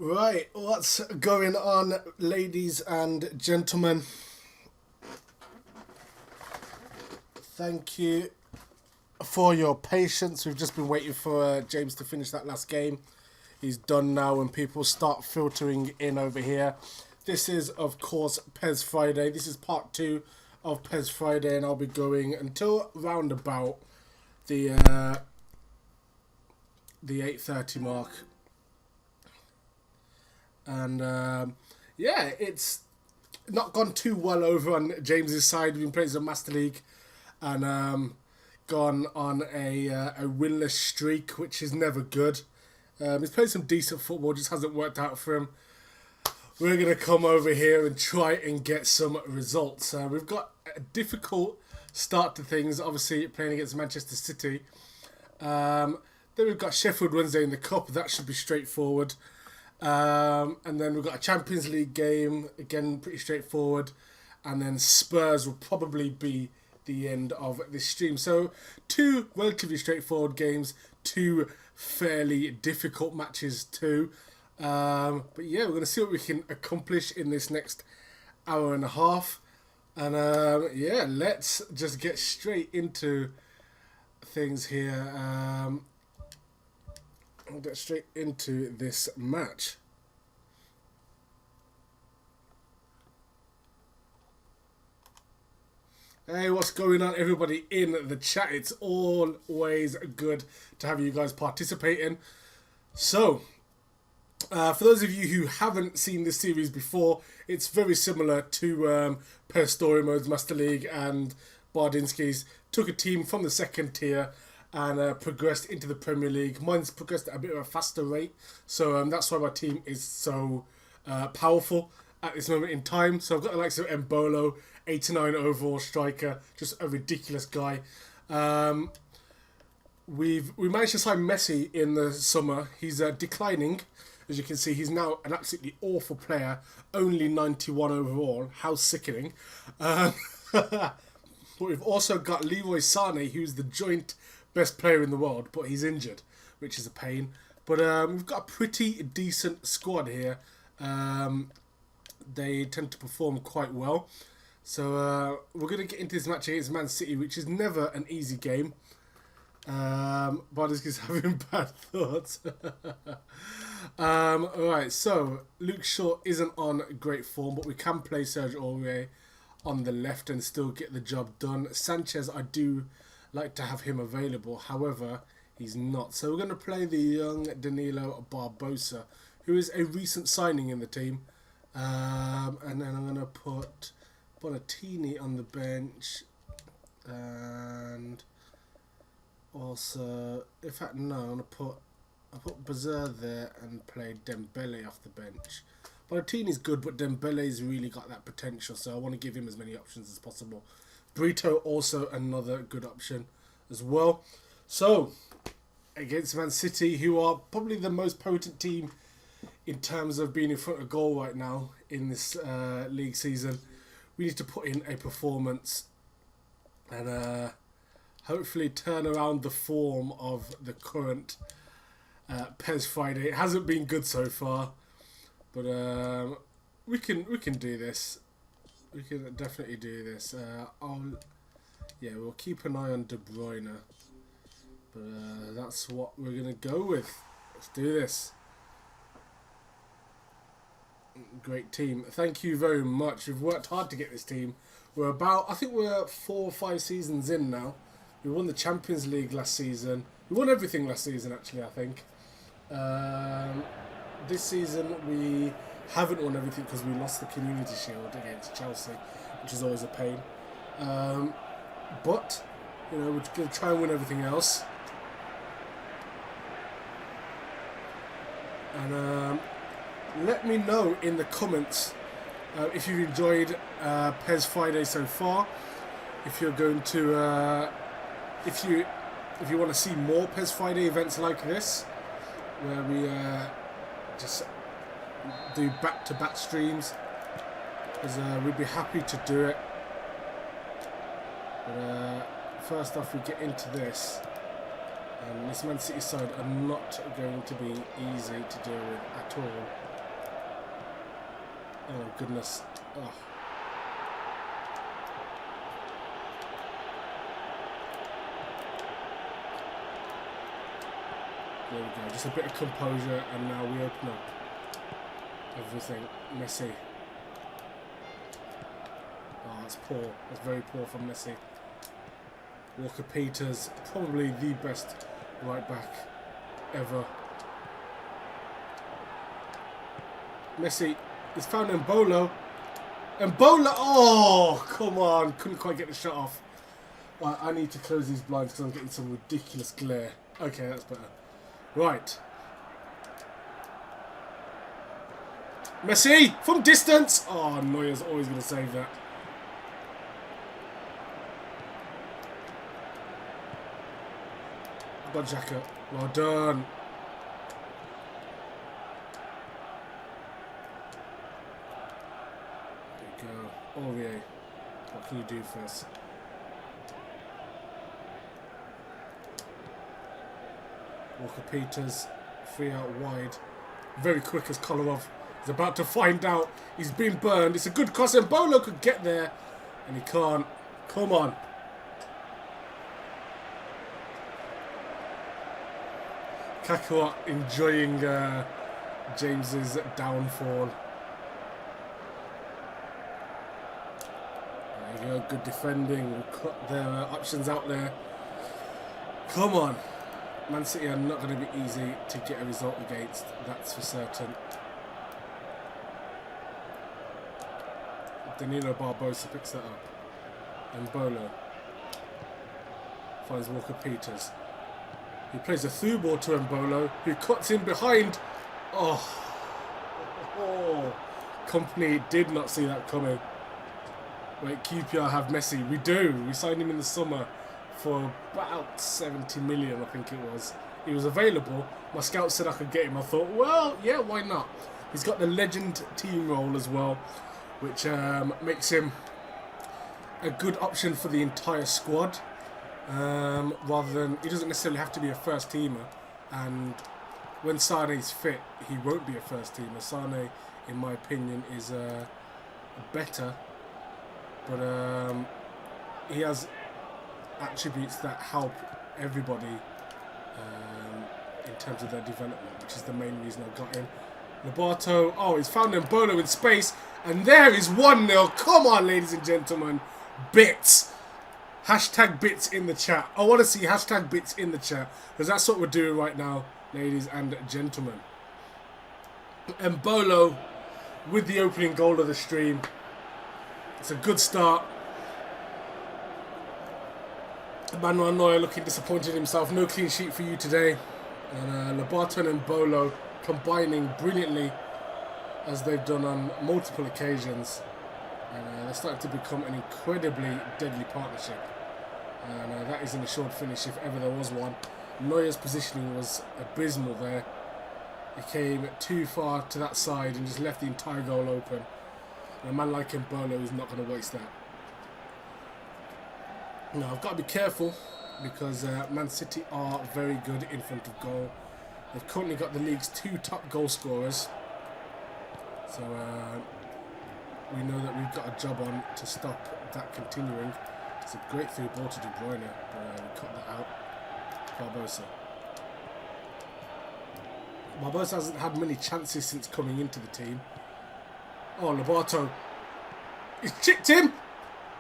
Right, what's going on, ladies and gentlemen? Thank you for your patience. We've just been waiting for James to finish that last game. He's done now, and people start filtering in over here. This is, of course, Pez Friday. This is part 2 of Pez Friday, and I'll be going until round about the 8:30 mark. And yeah, it's not gone too well over on James's side. We've been playing some Master League and gone on a winless streak, which is never good. He's played some decent football, just hasn't worked out for him. We're going to come over here and try and get some results. We've got a difficult start to things, obviously playing against Manchester City. Then we've got Sheffield Wednesday in the Cup. That should be straightforward. And then we've got a Champions League game, again pretty straightforward, and then Spurs will probably be the end of this stream. So 2 relatively straightforward games, 2 fairly difficult matches too. But yeah, we're going to see what we can accomplish in this next hour and a half. And yeah, let's just get straight into things here. I'll get straight into this match. Hey, what's going on, everybody in the chat? It's always good to have you guys participating. So, for those of you who haven't seen this series before, it's very similar to Per Story Mode's Master League and Bardinsky's. Took a team from the second tier and progressed into the Premier League. Mine's progressed at a bit of a faster rate, so that's why my team is so powerful at this moment in time. So I've got the likes of Mbolo, 89 overall striker, just a ridiculous guy. We managed to sign Messi in the summer. He's declining, as you can see. He's now an absolutely awful player, only 91 overall. How sickening. But we've also got Leroy Sané, who's the joint best player in the world, but he's injured, which is a pain. But we've got a pretty decent squad here. They tend to perform quite well. So we're going to get into this match against Man City, which is never an easy game. Bardinsky's having bad thoughts. Alright, so Luke Shaw isn't on great form, but we can play Serge Aurier on the left and still get the job done. Sanchez, I do like to have him available, however he's not, so we're going to play the young Danilo Barbosa, who is a recent signing in the team, and then I'm going to put Bonatini on the bench, and also, in fact no, I'm going to put Bazir there and play Dembele off the bench. Bonatini's good, but Dembele's really got that potential, so I want to give him as many options as possible. Brito also another good option as well. So, against Man City, who are probably the most potent team in terms of being in front of goal right now in this league season, we need to put in a performance and hopefully turn around the form of the current Pez Friday. It hasn't been good so far, but we can do this. We can definitely do this. We'll keep an eye on De Bruyne. But that's what we're going to go with. Let's do this. Great team. Thank you very much. We've worked hard to get this team. I think we're 4 or 5 seasons in now. We won the Champions League last season. We won everything last season, actually, I think. This season we haven't won everything because we lost the Community Shield against Chelsea, which is always a pain. But, you know, we're going to try and win everything else. And let me know in the comments if you've enjoyed Pez Friday so far. If you're going to, if you want to see more Pez Friday events like this, where we just do back-to-back streams, because we'd be happy to do it. But first off, we get into this. This Man City side are not going to be easy to deal with at all. Oh, goodness. Oh. There we go. Just a bit of composure, and now we open up everything. Messi. Oh, that's poor. That's very poor from Messi. Walker-Peters, probably the best right back ever. Messi is found Mbolo. Mbola! Oh, come on. Couldn't quite get the shot off. Right, I need to close these blinds because I'm getting some ridiculous glare. Okay, that's better. Right. Messi from distance. Oh, Neuer's always going to save that. Xhaka. Well done. There you go. Aurier. What can you do first? Walker-Peters, free out wide. Very quick as Kolarov is about to find out he's been burned. It's a good cross and Bolo could get there and he can't. Come on. Kakua enjoying James's downfall. There you go, good defending. We'll cut their options out there. Come on. Man City are not going to be easy to get a result against, that's for certain. Danilo Barbosa picks that up. And Bolo finds Walker-Peters. He plays a through ball to Mbolo, who cuts in behind. Oh. Company did not see that coming. Wait, QPR have Messi. We do. We signed him in the summer for about 70 million, I think it was. He was available. My scout said I could get him. I thought, well, yeah, why not? He's got the legend team role as well, which makes him a good option for the entire squad. Rather than, he doesn't necessarily have to be a first teamer, and when Sane's fit he won't be a first teamer. Sane, in my opinion, is better, but he has attributes that help everybody in terms of their development, which is the main reason I got him. Lobato, oh, he's found Mbolo in space, and there is 1-0. Come on, ladies and gentlemen. Bits. Hashtag bits in the chat. I want to see hashtag bits in the chat, because that's what we're doing right now, ladies and gentlemen. Mbolo with the opening goal of the stream. It's a good start. Manuel Neuer looking disappointed himself. No clean sheet for you today. And Lobato and Mbolo combining brilliantly, as they've done on multiple occasions. And they're starting to become an incredibly deadly partnership. And that is an assured finish if ever there was one. Neuer's positioning was abysmal there. He came too far to that side and just left the entire goal open. And a man like Mbolo is not going to waste that. Now, I've got to be careful because Man City are very good in front of goal. They've currently got the league's 2 top goal scorers. So we know that we've got a job on to stop that continuing. It's a great through ball to De Bruyne, but we cut that out. Barbosa. Barbosa hasn't had many chances since coming into the team. Oh, Lobato. He's chipped him.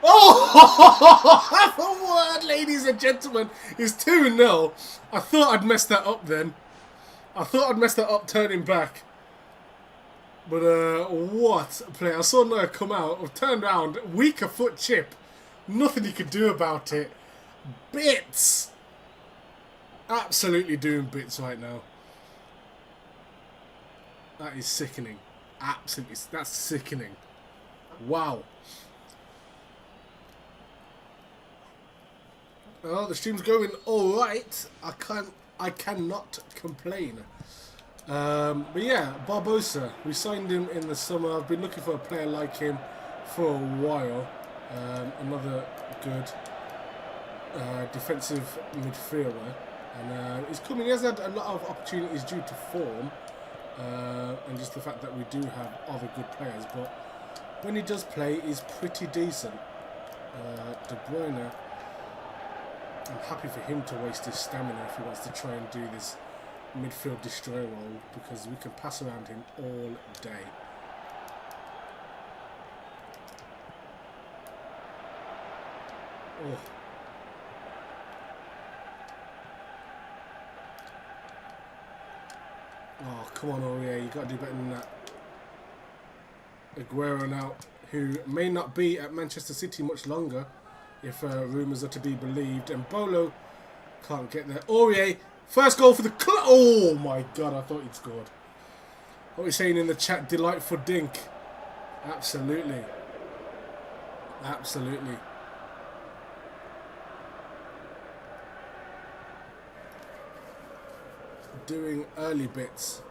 Oh, have a word, ladies and gentlemen. It's 2-0. I thought I'd messed that up then. I thought I'd messed that up turning back. But what a play. I saw Neuer come out, I've turned around, weaker foot chip. Nothing he could do about it. Bits. Absolutely doing bits right now. That is sickening. Absolutely, that's sickening. Wow. Well, the stream's going all right. I cannot complain. But yeah, Barbosa. We signed him in the summer. I've been looking for a player like him for a while. Another good defensive midfielder, and he's coming. He has had a lot of opportunities due to form. and just the fact that we do have other good players. But when he does play, he's pretty decent. De Bruyne, I'm happy for him to waste his stamina if he wants to try and do this midfield destroyer role, because we can pass around him all day. Oh. Oh, come on, Aurier, you got to do better than that. Aguero now, who may not be at Manchester City much longer, if rumours are to be believed. And Bolo can't get there. Aurier, first goal for the club. Oh my God, I thought he'd scored. What are we saying in the chat? Delightful dink. Absolutely. Absolutely. Doing early bits.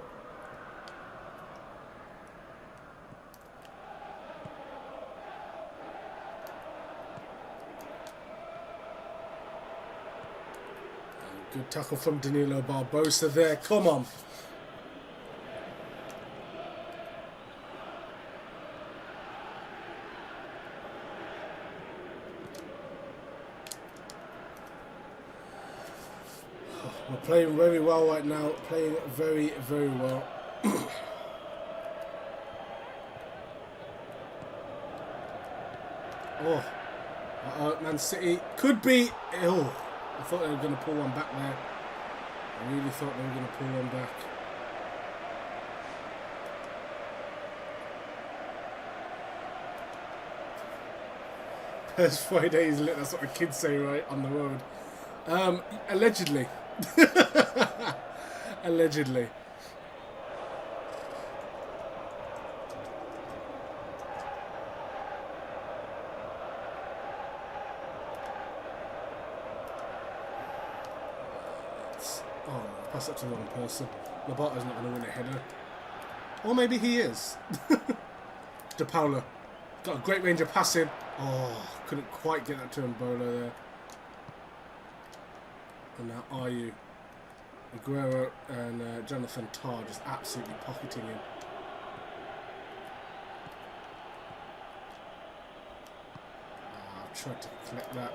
Good tackle from Danilo Barbosa there. Come on. We're playing very well right now. Playing very, very well. Oh, Man City could be. Oh, I thought they were going to pull one back there. I really thought they were going to pull one back. First Friday is lit. That's what the kids say, right, on the road. Allegedly. Allegedly. Oh, pass that to the wrong person. Loboto's not going to win a header. Or maybe he is. De Paula. Got a great range of passing. Oh, couldn't quite get that to Mbolo there. And now Ayew, Aguero and Jonathan Tah just absolutely pocketing him. Tried to collect that.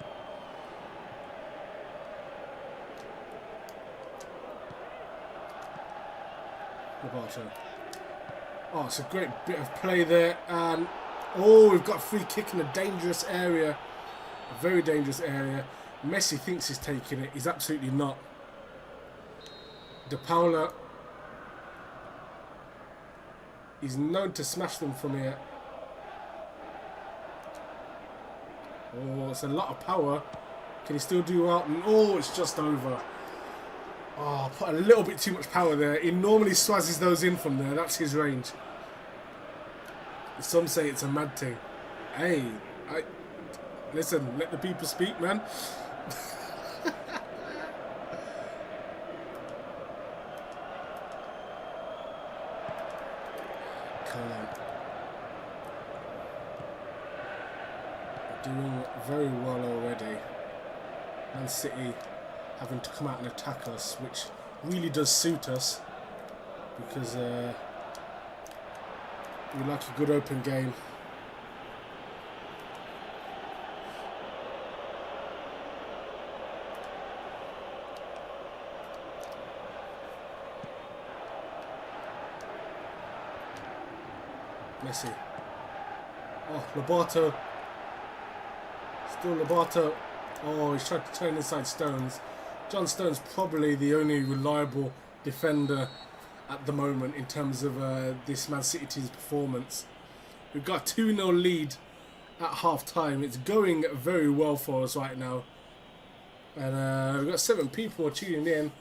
Roberto. Oh, it's a great bit of play there. And oh, we've got a free kick in a dangerous area. A very dangerous area. Messi thinks he's taking it. He's absolutely not. De Paula. He's known to smash them from here. Oh, it's a lot of power. Can he still do well? Oh, it's just over. Oh, put a little bit too much power there. He normally swazzes those in from there. That's his range. Some say it's a mad thing. Hey, listen, let the people speak, man. Come on. Doing very well already. Man City having to come out and attack us, which really does suit us, because we like a good open game. Messi. Oh, Lobato. Still Lobato. Oh, he's tried to turn inside Stones. John Stones probably the only reliable defender at the moment in terms of this Man City team's performance. We've got a 2-0 lead at half time. It's going very well for us right now. And we've got 7 people tuning in.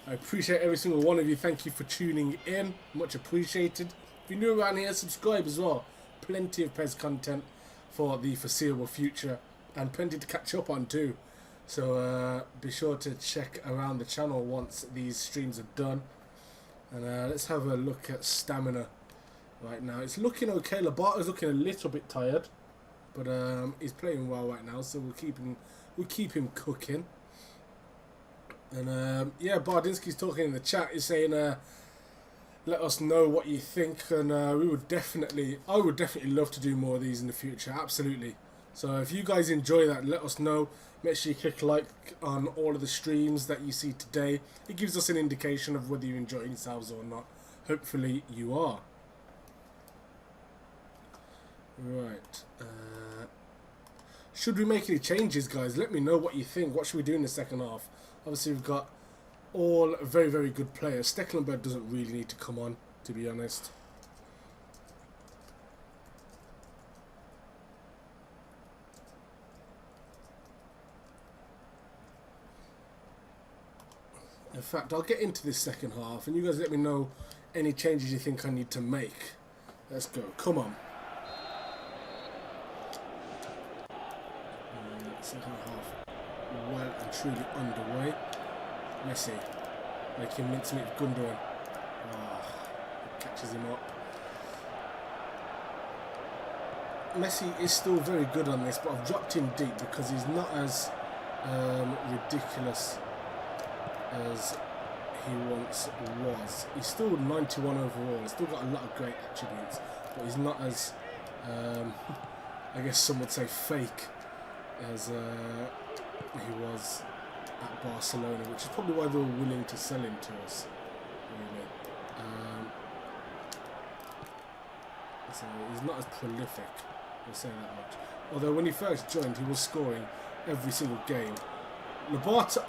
I appreciate every single one of you. Thank you for tuning in. Much appreciated. If you're new around here, subscribe as well. Plenty of PES content for the foreseeable future. And plenty to catch up on too. So be sure to check around the channel once these streams are done. And let's have a look at stamina right now. It's looking okay. Labato's looking a little bit tired, but he's playing well right now, so we'll keep him cooking. And yeah, Bardinsky's talking in the chat. He's saying Let us know what you think, and I would definitely love to do more of these in the future. Absolutely. So if you guys enjoy that, let us know. Make sure you click like on all of the streams that you see today. It gives us an indication of whether you're enjoying yourselves or not. Hopefully you are. Right. Should we make any changes, guys? Let me know what you think. What should we do in the second half? Obviously, we've got all very, very good players. Stecklenberg doesn't really need to come on, to be honest. In fact, I'll get into this second half, and you guys let me know any changes you think I need to make. Let's go. Come on. Second half well and truly underway. Messi making mincemeat of Gundogan. Catches him up. Messi is still very good on this, but I've dropped him deep because he's not as ridiculous as he once was. He's still 91 overall. He's still got a lot of great attributes, but he's not as I guess some would say fake as he was at Barcelona, which is probably why they were willing to sell him to us, really. So he's not as prolific, I'll say that much. Although when he first joined, he was scoring every single game. Lobato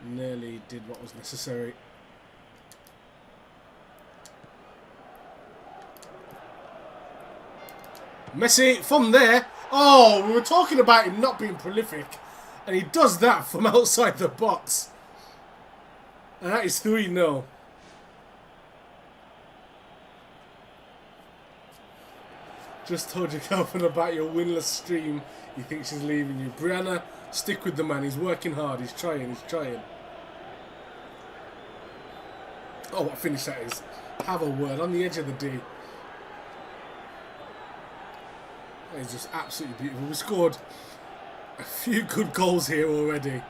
nearly did what was necessary. Messi from there. Oh, we were talking about him not being prolific, and he does that from outside the box. And that is 3-0. Just told your girlfriend about your winless stream. You think she's leaving you. Brianna, stick with the man. He's working hard. He's trying. Oh, what a finish that is. Have a word on the edge of the D. It's just absolutely beautiful. We scored a few good goals here already.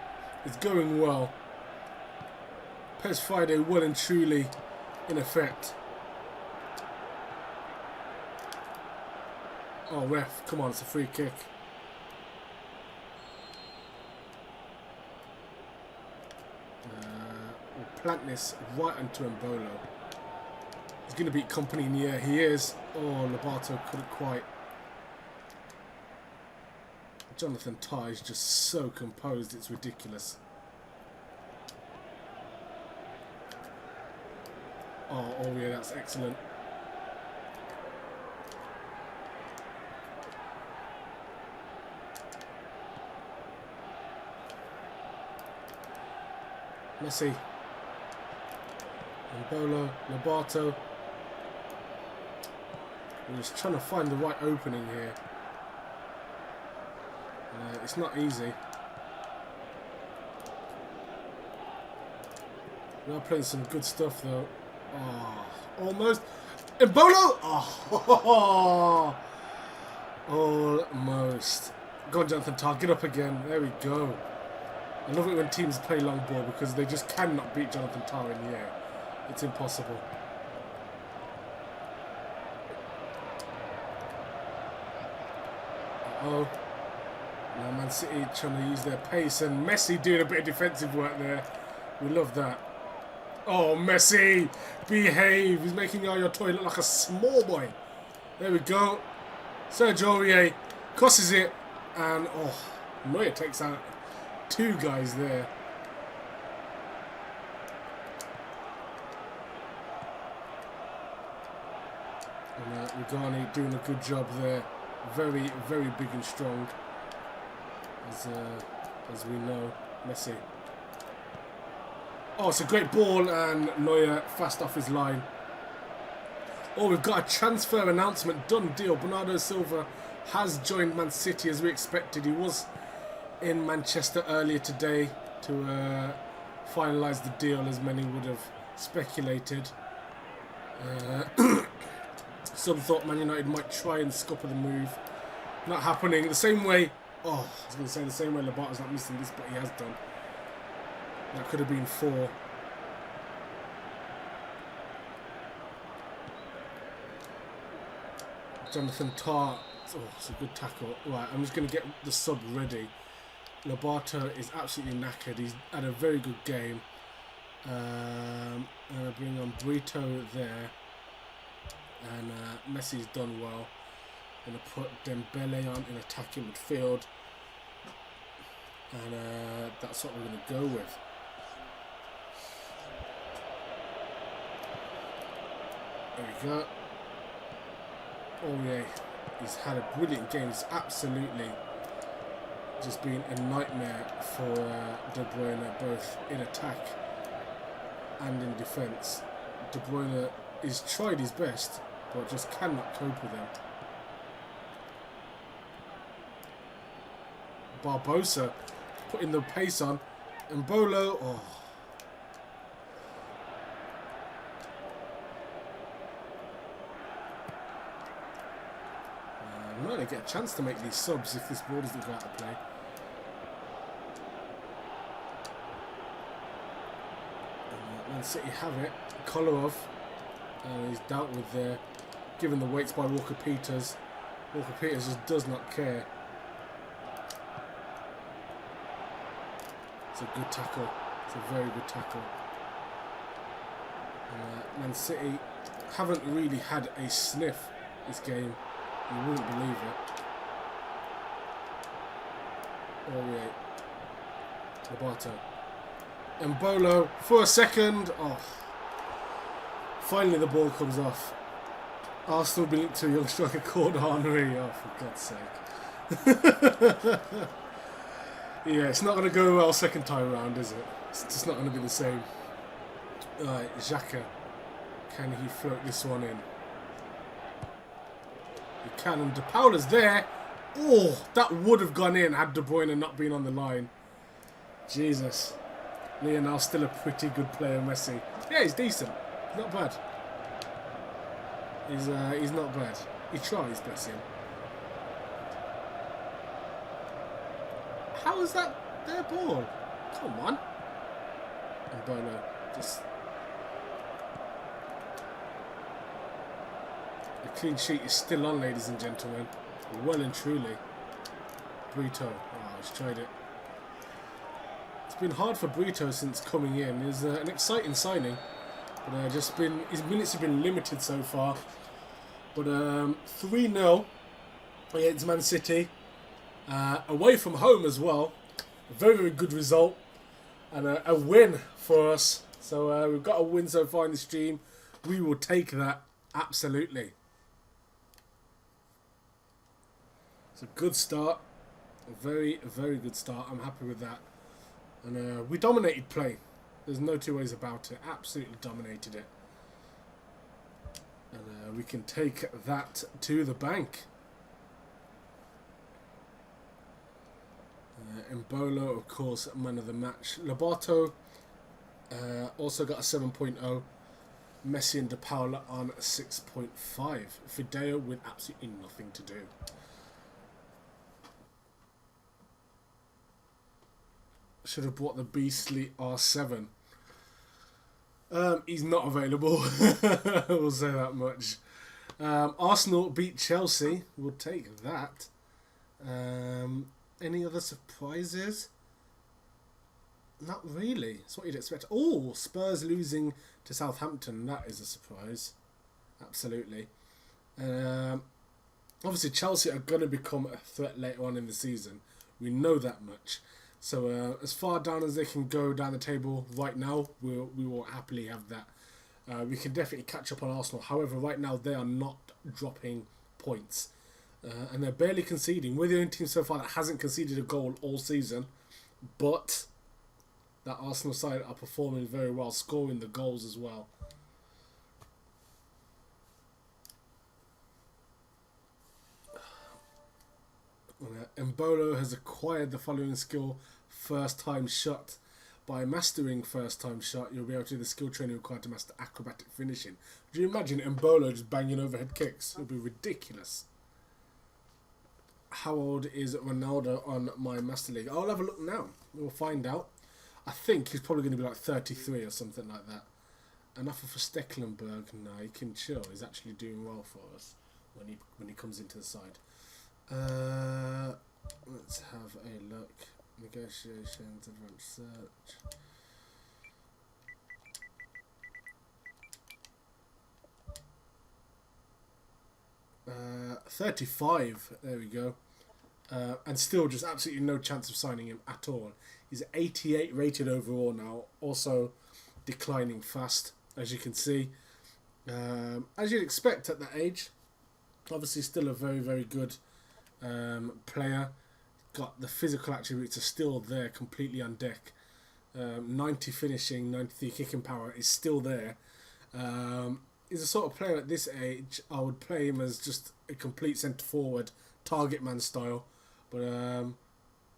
It's going well. PES Friday well and truly in effect. Oh, ref, come on, it's a free kick. We'll plant this right into Mbolo. He's going to beat company in the air. He is. Oh, Lobato couldn't quite. Jonathan Tah is just so composed, it's ridiculous. Oh yeah, that's excellent. Messi. Mbolo, Lobato. We're just trying to find the right opening here. It's not easy. We are playing some good stuff though. Oh, almost. Mbolo! Oh, almost. Go on, Jonathan Tah, get up again. There we go. I love it when teams play long ball because they just cannot beat Jonathan Tah in the air. It's impossible. Uh-oh. Now Man City trying to use their pace, and Messi doing a bit of defensive work there. We love that. Oh, Messi! Behave! He's making Yaya Toure look like a small boy. There we go. Sergio Aurier crosses it, and Neuer takes out two guys there. And Rugani doing a good job there. Very, very big and strong. As we know, Messi. Oh, it's a great ball, and Neuer fast off his line. Oh, we've got a transfer announcement. Done deal. Bernardo Silva has joined Man City as we expected. He was in Manchester earlier today to finalise the deal, as many would have speculated. Some thought Man United might try and scupper the move. Not happening. The same way. Oh, I was going to say the same way Lobato's not missing this, but he has done. That could have been 4. Jonathan Tah. Oh, it's a good tackle. Right, I'm just going to get the sub ready. Lobato is absolutely knackered. He's had a very good game. And I bring on Brito there. And Messi's done well. Going to put Dembele on in attacking midfield. And that's what we're going to go with. There we go. Oh yeah, he's had a brilliant game. It's absolutely just been a nightmare for De Bruyne, both in attack and in defence. De Bruyne has tried his best, but just cannot cope with him. Barbosa putting the pace on. And Bolo, oh. I'm not going to get a chance to make these subs if this ball doesn't go out of play. Man City have it. Kolarov, he's dealt with there, given the weights by Walker Peters. Walker Peters just does not care. It's a good tackle. It's a very good tackle. Man City haven't really had a sniff this game. You wouldn't believe it. Oh yeah. Lobato. And Bolo for a second. Oh. Finally the ball comes off. Arsenal being linked to a young striker called Henry. Oh, for God's sake. Yeah, it's not going to go well second time round, is it? It's just not going to be the same. Right, Xhaka. Can he float this one in? He can, and De Paula's there. Oh, that would have gone in had De Bruyne not been on the line. Jesus. Lionel's still a pretty good player, Messi. Yeah, he's decent. Not bad. He's not bad. He tries, bless him. How is that their ball? Come on. And Bono just... The clean sheet is still on, ladies and gentlemen. Well and truly. Brito. Oh, he's tried it. It's been hard for Brito since coming in. He's an exciting signing. But just been... His minutes have been limited so far. But 3-0 against Man City. Away from home as well. A very, very good result. And a win for us. So we've got a win so far in the stream. We will take that. Absolutely. It's a good start. A very, very good start. I'm happy with that. And we dominated play. There's no two ways about it. Absolutely dominated it. And we can take that to the bank. Mbolo, of course, man of the match. Lobato also got a 7.0. Messi and De Paula on 6.5. Fideo with absolutely nothing to do. Should have bought the beastly R7. He's not available. We'll say that much. Arsenal beat Chelsea. We'll take that. Any other surprises? Not really. That's what you'd expect. Oh, Spurs losing to Southampton. That is a surprise. Absolutely. Obviously, Chelsea are going to become a threat later on in the season. We know that much. So as far down as they can go down the table right now, we will happily have that. We can definitely catch up on Arsenal. However, right now they are not dropping points. And they're barely conceding. We're the only team so far that hasn't conceded a goal all season. But that Arsenal side are performing very well, scoring the goals as well. Mbolo has acquired the following skill, first time shot. By mastering first time shot, you'll be able to do the skill training required to master acrobatic finishing. Do you imagine Mbolo just banging overhead kicks? It would be ridiculous. How old is Ronaldo on my Master League? I'll have a look now. We'll find out. I think he's probably going to be like 33 or something like that. Enough for Stecklenburg. No, he can chill. He's actually doing well for us. when he comes into the side. Let's have a look. Negotiations, advanced search. Uh, 35. There we go. And still just absolutely no chance of signing him at all. He's 88 rated overall now. Also declining fast, as you can see. As you'd expect at that age. Obviously still a very, very good player. Got the physical attributes are still there, completely on deck. 90 finishing, 93 kicking power is still there. He's a sort of player at this age, I would play him as just a complete centre forward, target man style. But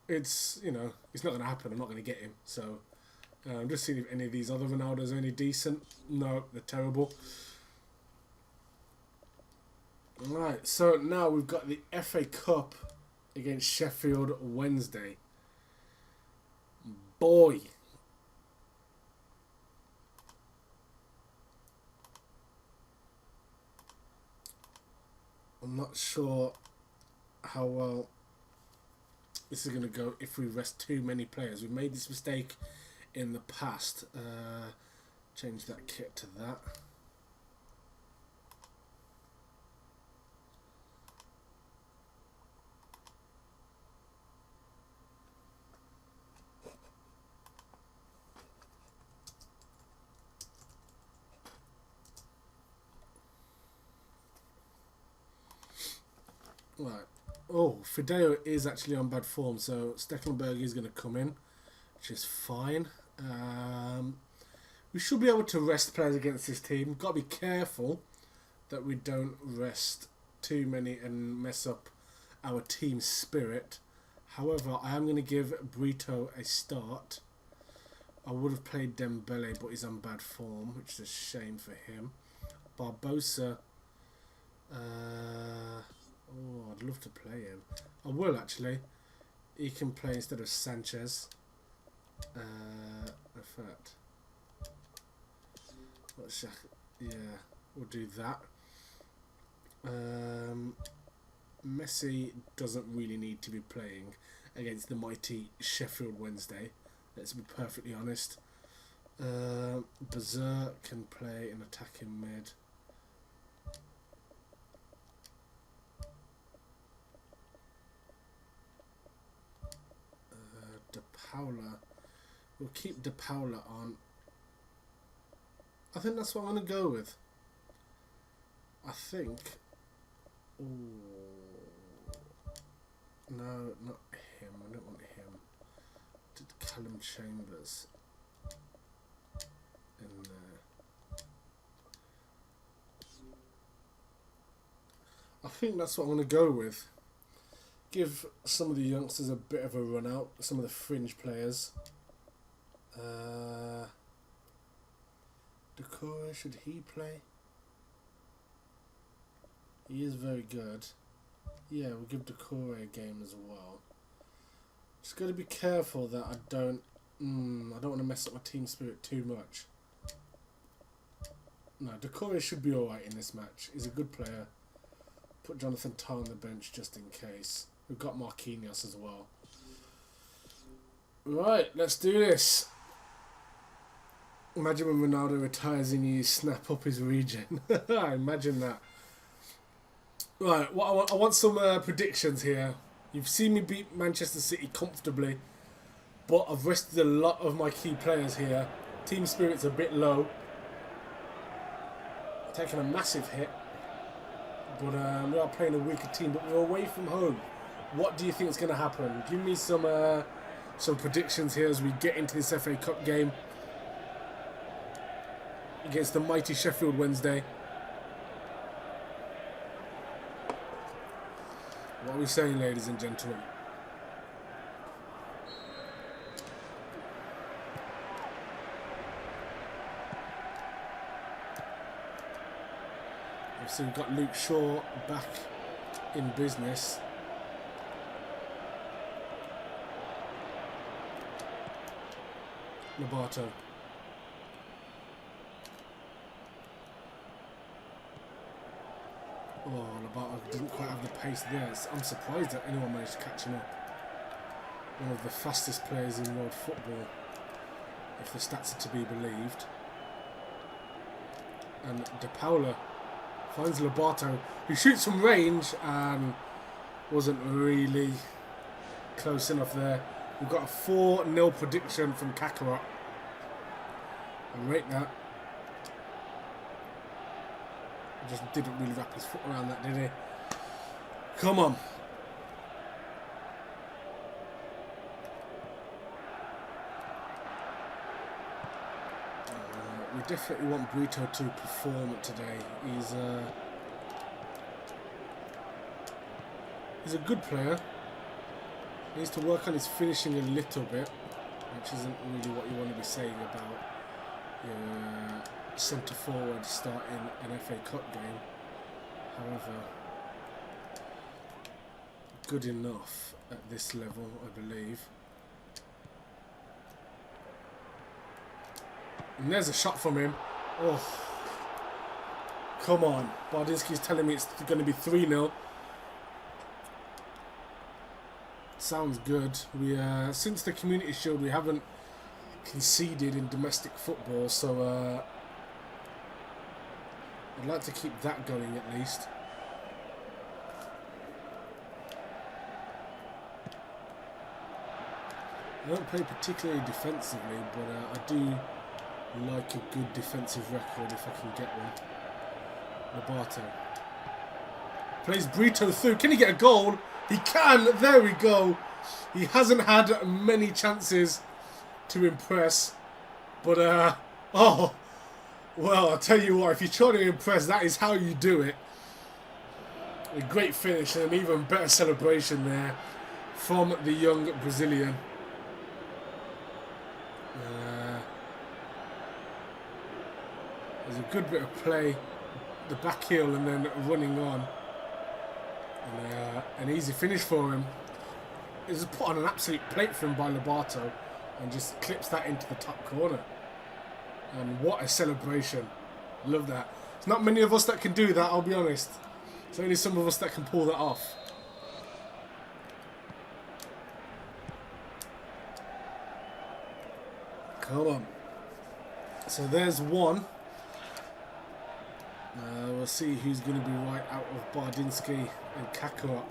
it's, you know, it's not going to happen. I'm not going to get him. So I'm just seeing if any of these other Ronaldos are any decent. No, they're terrible. Right, so now we've got the FA Cup against Sheffield Wednesday. Boy. I'm not sure how well this is going to go if we rest too many players. We made this mistake in the past. Change that kit to that. Right. Oh, Fideo is actually on bad form, so Stecklenberg is going to come in, which is fine. We should be able to rest players against this team. Got to be careful that we don't rest too many and mess up our team spirit. However, I am going to give Brito a start. I would have played Dembele, but he's on bad form, which is a shame for him. Barbosa. Oh, I'd love to play him. I will actually. He can play instead of Sanchez. In fact, yeah, we'll do that. Messi doesn't really need to be playing against the mighty Sheffield Wednesday. Let's be perfectly honest. Berserk can play an attacking mid. De Paula. We'll keep De Paula on. I think that's what I'm going to go with. I think. Ooh. No, not him. I don't want him. Did Callum Chambers in there? I think that's what I'm going to go with. Give some of the youngsters a bit of a run out. Some of the fringe players. Decore, should he play? He is very good. Yeah, we'll give Decore a game as well. Just got to be careful that I don't want to mess up my team spirit too much. No, Decore should be alright in this match. He's a good player. Put Jonathan Tah on the bench just in case. We've got Marquinhos as well. Right, let's do this. Imagine when Ronaldo retires and you snap up his region. Imagine that. Right, I want some predictions here. You've seen me beat Manchester City comfortably, but I've rested a lot of my key players here. Team spirit's a bit low. Taking a massive hit. But we are playing a weaker team, but we're away from home. What do you think is going to happen? Give me some predictions here as we get into this FA Cup game against the mighty Sheffield Wednesday. What are we saying, ladies and gentlemen? So we've got Luke Shaw back in business. Lobato. Oh, Lobato didn't quite have the pace there. I'm surprised that anyone managed to catch him up. One of the fastest players in world football, if the stats are to be believed. And De Paula finds Lobato, who shoots from range and wasn't really close enough there. We've got a 4-0 prediction from Kakarot. I rate that. Just didn't really wrap his foot around that, did he? Come on. We definitely want Brito to perform today. He's a good player. He needs to work on his finishing a little bit, which isn't really what you want to be saying about your centre forward starting an FA Cup game. However, good enough at this level, I believe. And there's a shot from him. Oh, come on. Bardinski's telling me it's going to be 3-0. Sounds good. We since the Community Shield, we haven't conceded in domestic football, so I'd like to keep that going at least. I don't play particularly defensively, but I do like a good defensive record if I can get one. Lobato plays Brito through. Can he get a goal? He can. There we go. He hasn't had many chances to impress, but oh well, I'll tell you what, if you're trying to impress, that is how you do it. A great finish and an even better celebration there from the young Brazilian. There's a good bit of play, the back heel and then running on. And an easy finish for him. It's just put on an absolute plate for him by Lobato and just clips that into the top corner. And what a celebration. Love that. It's not many of us that can do that, I'll be honest. It's only some of us that can pull that off. Come on. So there's one. We'll see who's going to be right out of Bardinski and Kakarot.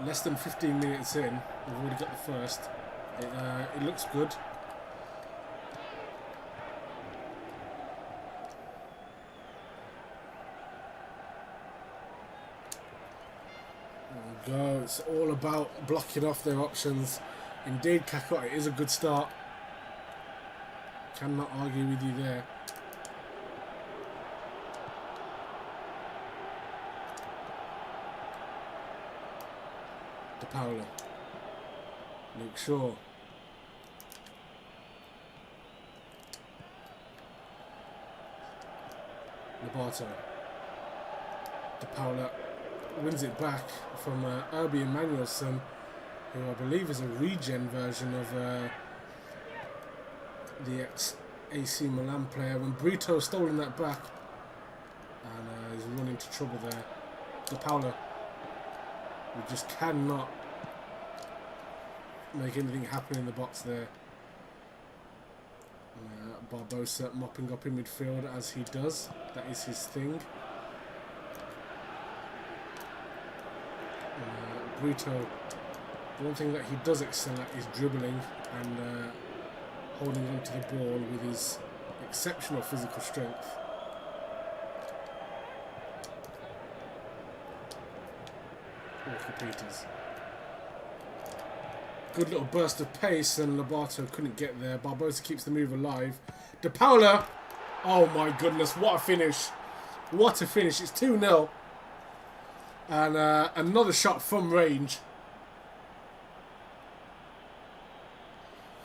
Less than 15 minutes in, we've already got the first. It looks good. There we go. It's all about blocking off their options. Indeed, Kakarot, it is a good start. Cannot argue with you there. De Paula. Luke Shaw. Lobato. De Paula wins it back from Irby Emanuelson, who I believe is a regen version of the ex-AC Milan player. When Brito stolen that back and he's run into trouble there. De Paula. We just cannot make anything happen in the box there. Barbosa mopping up in midfield as he does. That is his thing. Brito, the one thing that he does excel at is dribbling and holding on to the ball with his exceptional physical strength. Walker Peters. Good little burst of pace and Lobato couldn't get there. Barbosa keeps the move alive. De Paula. Oh my goodness, what a finish. What a finish. It's 2-0. And another shot from range.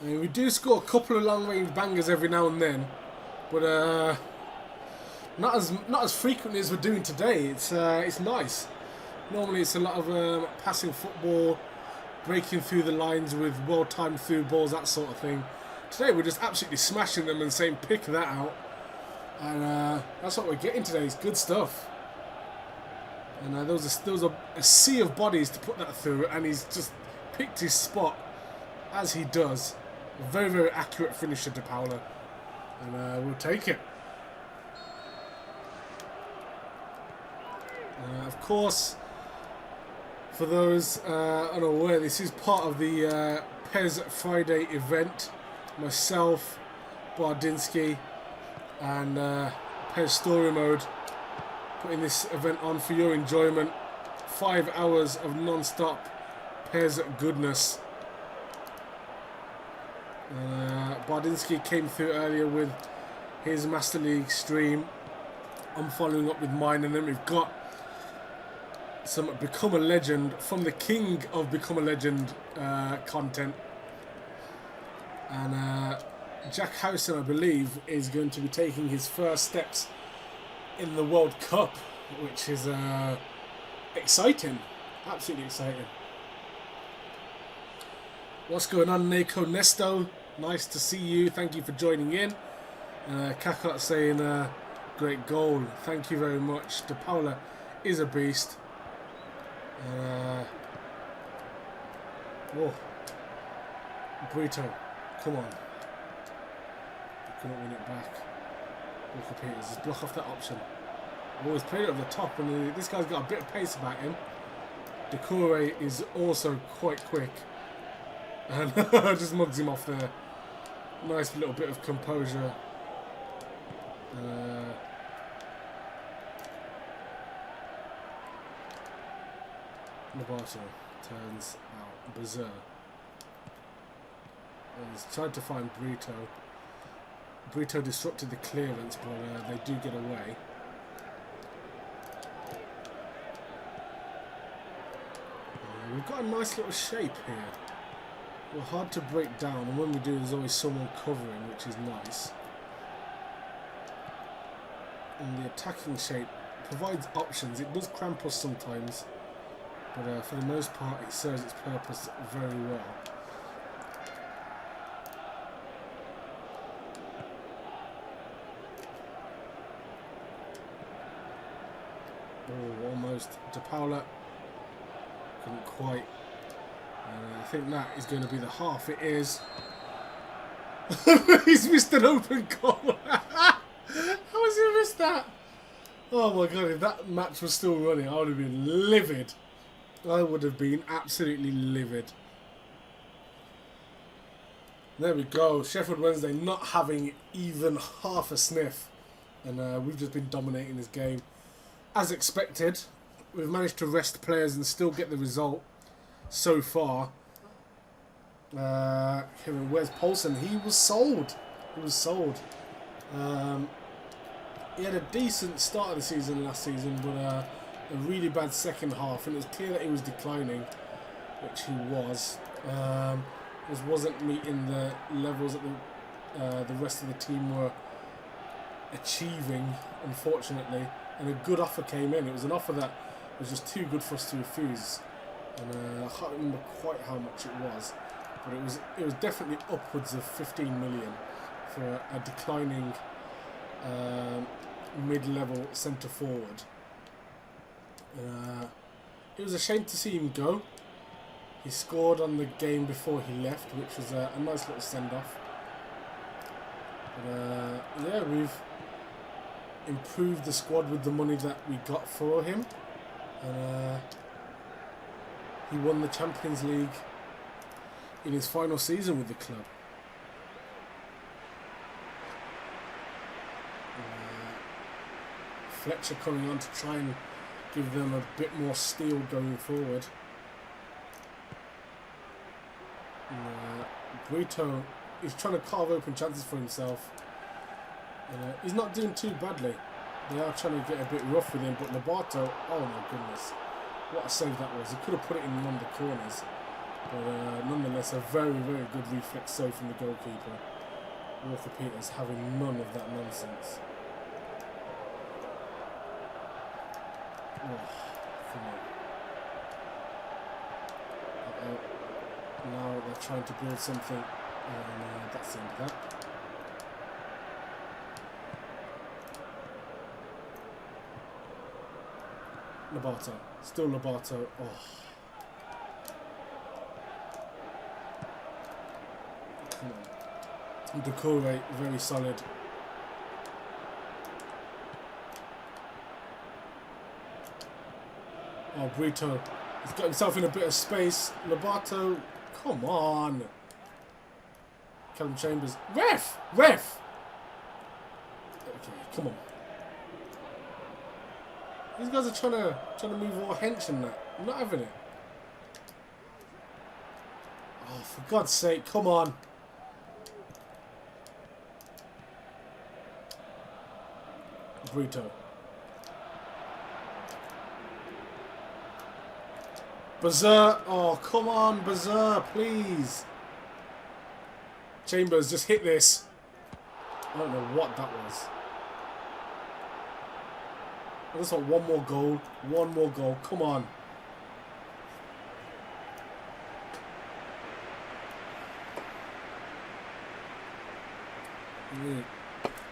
I mean, we do score a couple of long range bangers every now and then. But not as frequently as we're doing today. It's nice. Normally it's a lot of passing football, breaking through the lines with well-timed through balls, that sort of thing. Today we're just absolutely smashing them and saying pick that out. And that's what we're getting today. It's good stuff. And there was a sea of bodies to put that through, and he's just picked his spot as he does. A very, very accurate finisher to Paula. And we'll take it. Of course, for those unaware, this is part of the PES Friday event. Myself, Bardinsky, and PES Story Mode putting this event on for your enjoyment. 5 hours of non-stop PES goodness. Bardinsky came through earlier with his Master League stream. I'm following up with mine, and then we've got some Become a Legend from the king of Become a Legend content. And Jack Howson, I believe, is going to be taking his first steps in the World Cup, which is exciting, absolutely exciting. What's going on, Neko Nesto? Nice to see you. Thank you for joining in. Kakat saying great goal. Thank you very much. De Paula is a beast. Whoa. Brito, come on. Couldn't win it back. Walker Peters, just block off that option. Always played it at the top, and this guy's got a bit of pace about him. Decore is also quite quick. And just mugs him off there. Nice little bit of composure. Lobato turns out berserk. He's tried to find Brito. Brito disrupted the clearance, but they do get away. We've got a nice little shape here. We're hard to break down, and when we do, there's always someone covering, which is nice. And the attacking shape provides options. It does cramp us sometimes, but for the most part, it serves its purpose very well. Oh, almost. De Paula couldn't quite. I think that is going to be the half. It is. He's missed an open goal. How has he missed that? Oh my god, if that match was still running, I would have been livid. I would have been absolutely livid. There we go. Sheffield Wednesday not having even half a sniff. And we've just been dominating this game. As expected, we've managed to rest players and still get the result so far. Where's Paulson? He was sold. He was sold. He had a decent start of the season last season, but a really bad second half, and it was clear that he was declining, which he was. Just wasn't meeting the levels that the rest of the team were achieving, unfortunately. And a good offer came in. It was an offer that was just too good for us to refuse. And I can't remember quite how much it was, but it was definitely upwards of 15 million for a declining mid-level centre forward. It was a shame to see him go. He scored on the game before he left, which was a nice little send-off. Yeah, we've improved the squad with the money that we got for him. He won the Champions League in his final season with the club. Fletcher coming on to try and give them a bit more steel going forward. Brito is trying to carve open chances for himself. He's not doing too badly. They are trying to get a bit rough with him, but Lobato, oh my goodness, what a save that was. He could have put it in one of the corners, but nonetheless a very, very good reflex save from the goalkeeper. Walker Peters having none of that nonsense. Oh, come on. Now they're trying to build something, and that's the end of that. Lobato. Still Lobato. Oh. Come on. Decore, very solid. Oh, Brito. He's got himself in a bit of space. Lobato. Come on. Callum Chambers. Ref! Ref! Okay, come on. These guys are trying to move all hench and that. I'm not having it. Oh, for God's sake, come on. Brito. Bazaar. Oh, come on, Bazaar, please. Chambers, just hit this. I don't know what that was. I just want one more goal. One more goal. Come on.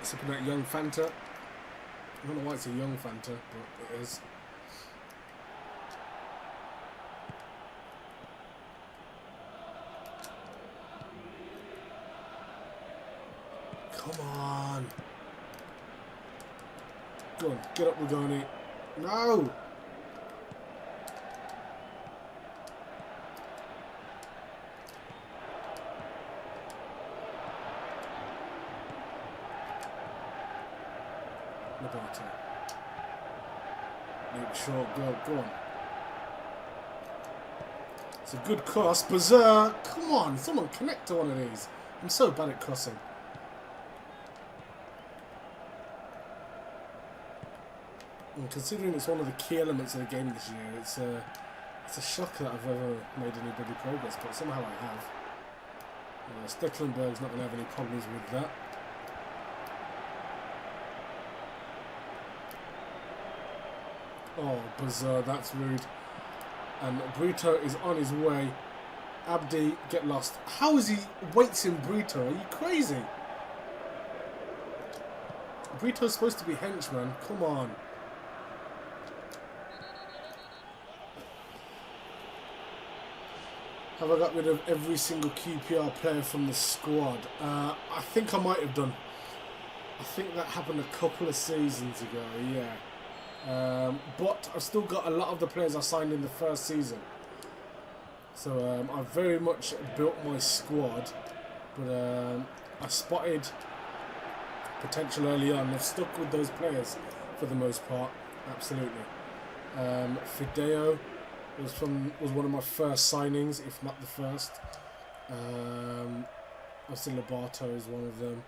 Sipping that young Fanta. I don't know why it's a young Fanta, but it is. Come on. Go on, get up, Rigoni. No! Lobato. Make sure, go on. It's a good cross. Bazaar! Come on, someone connect to one of these. I'm so bad at crossing. And considering it's one of the key elements of the game this year, it's a shock that I've ever made any bloody progress, but somehow I have. Stecklenburg's not going to have any problems with that. Oh, Bazaar, that's rude. And Brito is on his way. Abdi, get lost. How is he weighting Brito? Are you crazy? Brito's supposed to be henchman. Come on. Have I got rid of every single QPR player from the squad? I think I might have done. I think that happened a couple of seasons ago, yeah. But I've still got a lot of the players I signed in the first season. So I've very much built my squad. But I spotted potential early on. I've stuck with those players for the most part. Absolutely. Fideo was one of my first signings, if not the first. Obviously Lobato is one of them.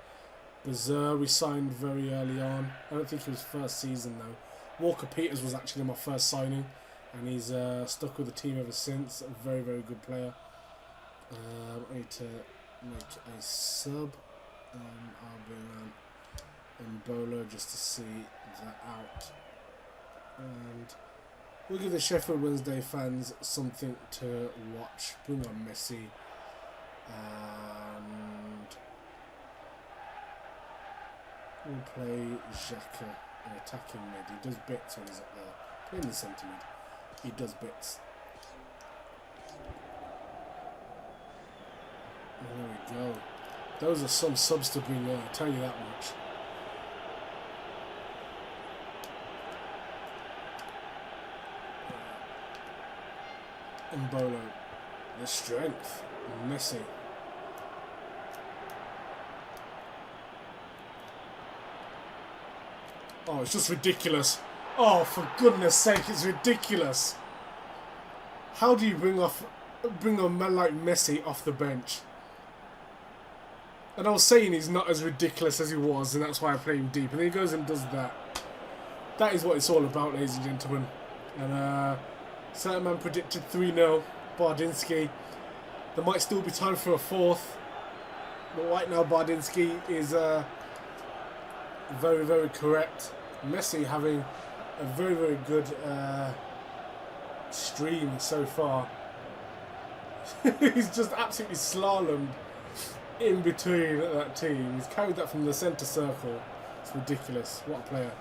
Bazaar we signed very early on. I don't think it was first season though. Walker Peters was actually my first signing, and he's stuck with the team ever since. A very, very good player. I need to make a sub. I'll bring on Embolo just to see that out. And we'll give the Sheffield Wednesday fans something to watch. Bring on Messi. And we'll play Xhaka, attacking mid. He does bits when he's up there. Play in the centre mid. He does bits. There we go. Those are some subs to bring on, I'll tell you that much. Embolo, the strength, Messi. Oh, it's just ridiculous. Oh, for goodness sake, it's ridiculous. How do you bring a man like Messi off the bench? And I was saying he's not as ridiculous as he was, and that's why I play him deep. And then he goes and does that. That is what it's all about, ladies and gentlemen. And certain man predicted 3-0, Bardinsky. There might still be time for a fourth. But right now, Bardinsky is very, very correct. Messi having a very, very good stream so far. He's just absolutely slalomed in between that team. He's carried that from the centre circle. It's ridiculous. What a player.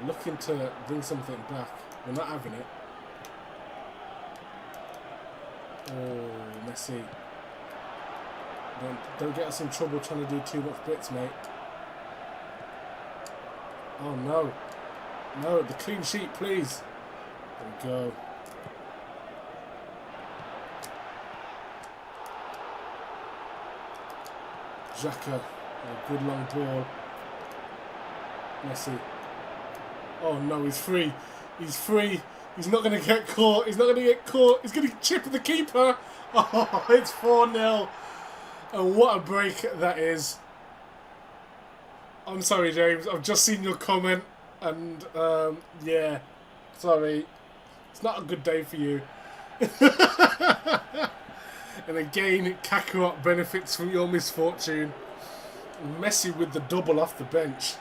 looking to bring something back. We're not having it. Oh, Messi. Don't get us in trouble trying to do too much bits, mate. Oh, no. No, the clean sheet, please. There we go. Xhaka. A good long ball. Messi. Oh, no, he's free. He's free. He's not going to get caught. He's not going to get caught. He's going to chip the keeper. Oh, it's 4-0. And what a break that is. I'm sorry, James. I've just seen your comment. And, yeah. Sorry. It's not a good day for you. And again, Kakarot benefits from your misfortune. Messi with the double off the bench.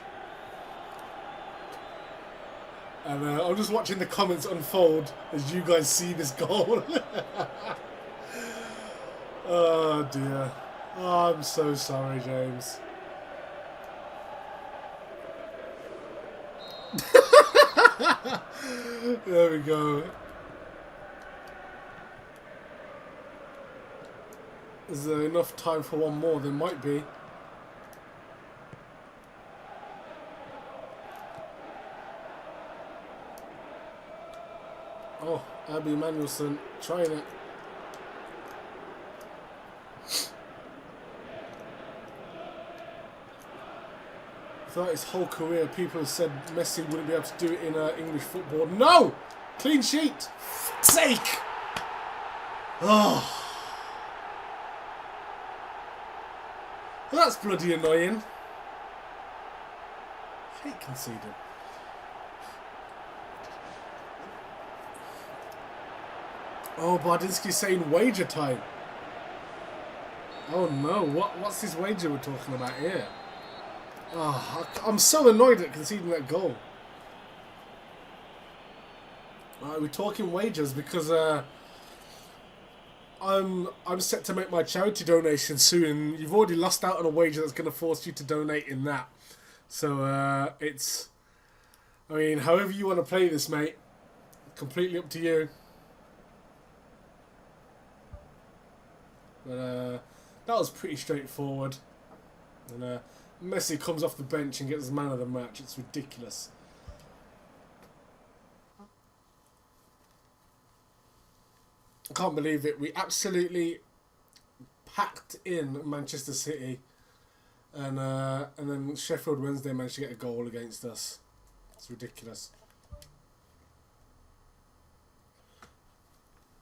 And I'm just watching the comments unfold as you guys see this goal. Oh, dear. Oh, I'm so sorry, James. There we go. Is there enough time for one more? There might be. Oh, Abby Manuelson trying it. Throughout his whole career, people have said Messi wouldn't be able to do it in English football. No! Clean sheet! For sake! Oh. Well, that's bloody annoying. I hate conceding. Oh, Bardinsky's saying wager time. Oh no, what's this wager we're talking about here? Oh, I'm so annoyed at conceding that goal. We're talking wagers because I'm set to make my charity donation soon. You've already lost out on a wager that's going to force you to donate in that. So it's, I mean, however you want to play this, mate, completely up to you. But that was pretty straightforward. And Messi comes off the bench and gets man of the match. It's ridiculous. I can't believe it. We absolutely packed in Manchester City, and then Sheffield Wednesday managed to get a goal against us. It's ridiculous.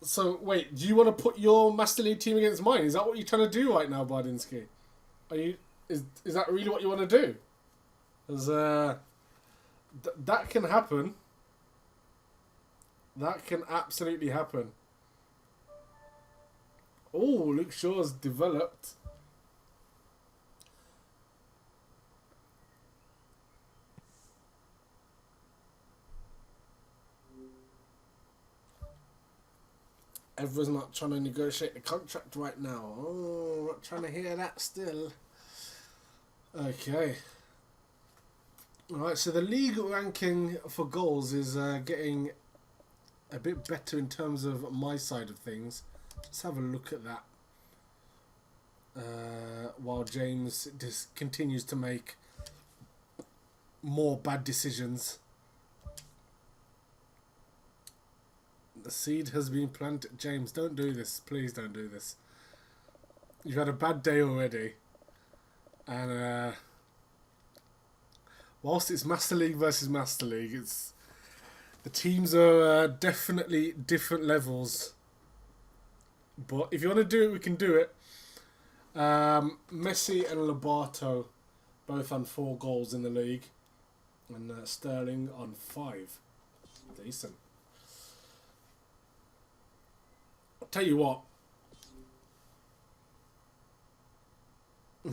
So wait, do you want to put your Master League team against mine? Is that what you're trying to do right now, Bardinsky? Are you? Is that really what you want to do? Because that can happen. That can absolutely happen. Oh, Luke Shaw's developed. Everyone's not trying to negotiate the contract right now. Oh, not trying to hear that still. Okay. Alright, so the league ranking for goals is getting a bit better in terms of my side of things. Let's have a look at that. While James just continues to make more bad decisions. The seed has been planted. James, don't do this. Please don't do this. You've had a bad day already. And whilst it's Master League versus Master League, it's the teams are definitely different levels. But if you want to do it, we can do it. Messi and Lobato both on 4 goals in the league. And Sterling on 5. Decent. I'll tell you what.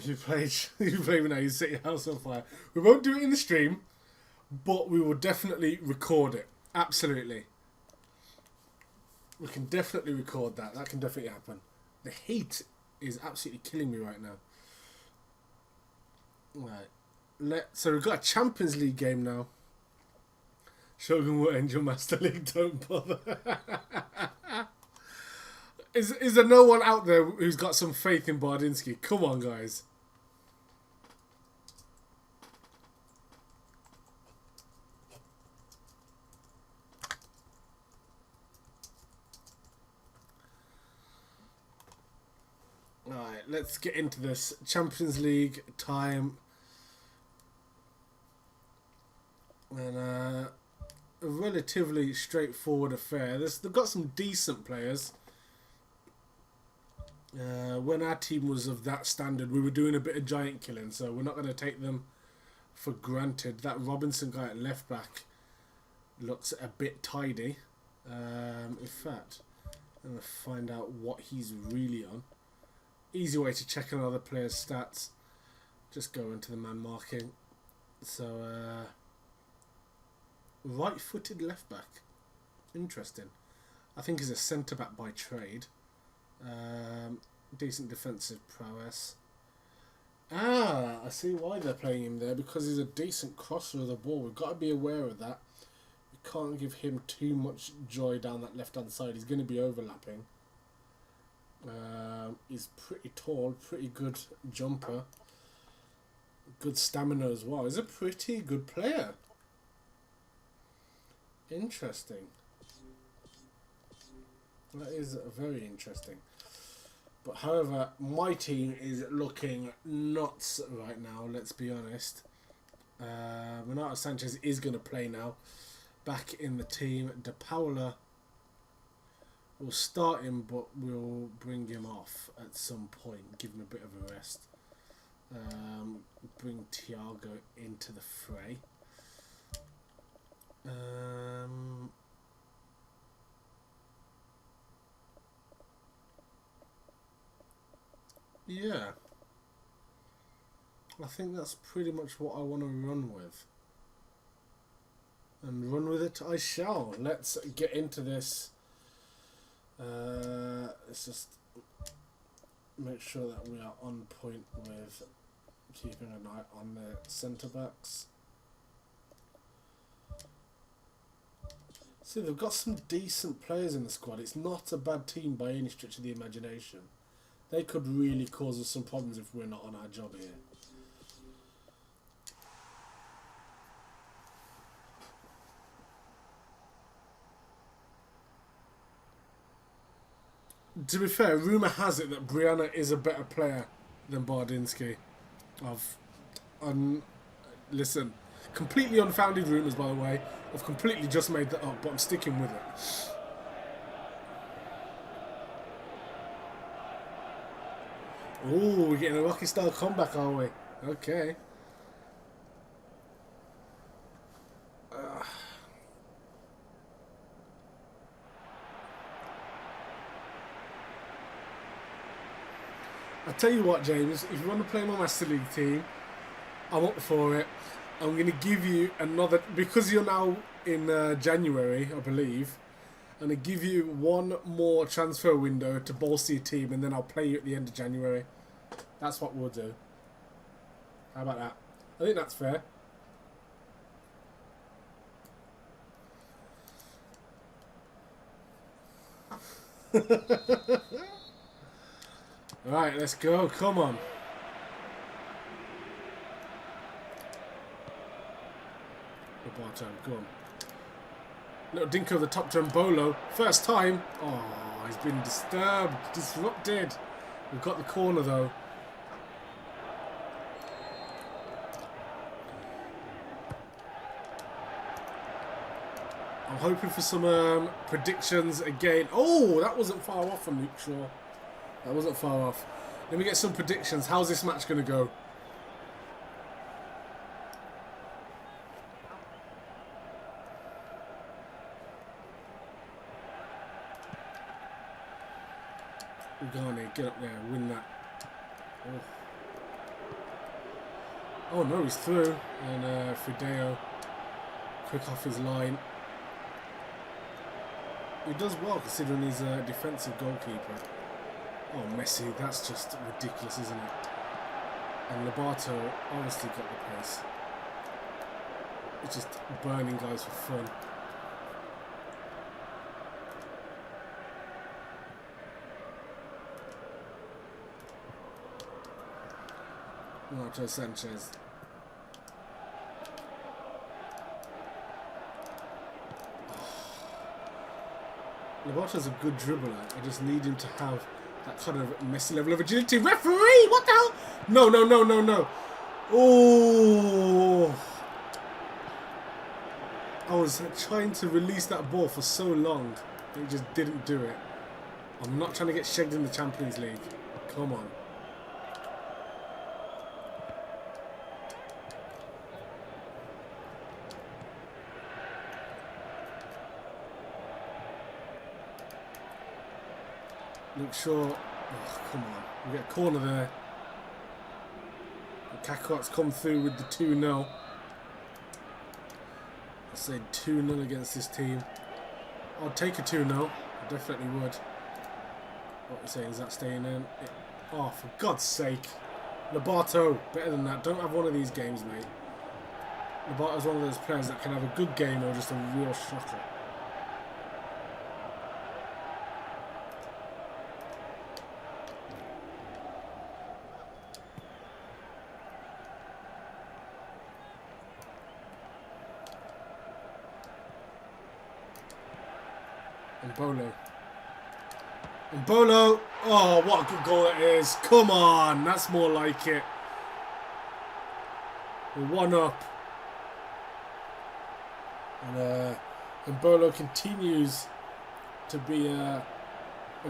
You play now, you set your house on fire. We won't do it in the stream, but we will definitely record it. Absolutely. We can definitely record that. That can definitely happen. The heat is absolutely killing me right now. Right. So we've got a Champions League game now. Shogun will end your Master League, don't bother. Is there no one out there who's got some faith in Bardinsky? Come on, guys. Alright, let's get into this. Champions League time. And a relatively straightforward affair. They've got some decent players. When our team was of that standard, we were doing a bit of giant killing, so we're not going to take them for granted. That Robinson guy at left back looks a bit tidy. In fact, I'm going to find out what he's really on. Easy way to check another player's stats. Just go into the man marking. So, right-footed left back. Interesting. I think he's a centre back by trade. Decent defensive prowess. I see why they're playing him there, because he's a decent crosser of the ball. We've got to be aware of that. We can't give him too much joy down that left hand side. He's going to be overlapping. He's pretty tall, pretty good jumper, good stamina as well. He's a pretty good player. Interesting. That is very interesting. But however, my team is looking nuts right now, let's be honest. Renato Sanchez is going to play now. Back in the team. De Paula will start him, but we'll bring him off at some point. Give him a bit of a rest. Bring Thiago into the fray. Yeah. I think that's pretty much what I want to run with. And run with it I shall. Let's get into this. Let's just make sure that we are on point with keeping an eye on the centre backs. See, they've got some decent players in the squad. It's not a bad team by any stretch of the imagination. They could really cause us some problems if we're not on our job here. To be fair, rumour has it that Brianna is a better player than Bardinsky. Listen, completely unfounded rumours, by the way. I've completely just made that up, but I'm sticking with it. Oh, we're getting a Rocky style comeback, are we? Okay. I tell you what, James, if you want to play my Master League team, I'm up for it. I'm going to give you another, because you're now in January, I believe, I'm going to give you one more transfer window to bolster your team, and then I'll play you at the end of January. That's what we'll do. How about that? I think that's fair. Alright, let's go. Come on. Roberto, go on. Little dink over the top to Mbolo. First time. Oh, he's been disturbed. Disrupted. We've got the corner, though. I'm hoping for some predictions again. Oh, that wasn't far off from Luke Shaw. That wasn't far off. Let me get some predictions. How's this match going to go? Ugani, get up there, win that. Oh no, he's through. And Fideo, quick off his line. He does well considering he's a defensive goalkeeper. Oh, Messi, that's just ridiculous, isn't it? And Lobato obviously got the pace. It's just burning guys for fun. Nacho Sanchez. Labarta's a good dribbler. I just need him to have that kind of messy level of agility. Referee! What the hell? No, no, no, no, no. Oh! I was trying to release that ball for so long. It just didn't do it. I'm not trying to get shagged in the Champions League. Come on. Look sure. Oh, come on. We get a corner there. Kakot's come through with the 2-0. I said 2-0 against this team. I'd take a 2-0. I definitely would. What are you saying? Is that staying in? Oh, for God's sake. Labarto, better than that. Don't have one of these games, mate. Labarto's one of those players that can have a good game or just a real shocker. Bolo. Oh, what a good goal it is. Come on. That's more like it. We're 1 up. And Bolo continues to be a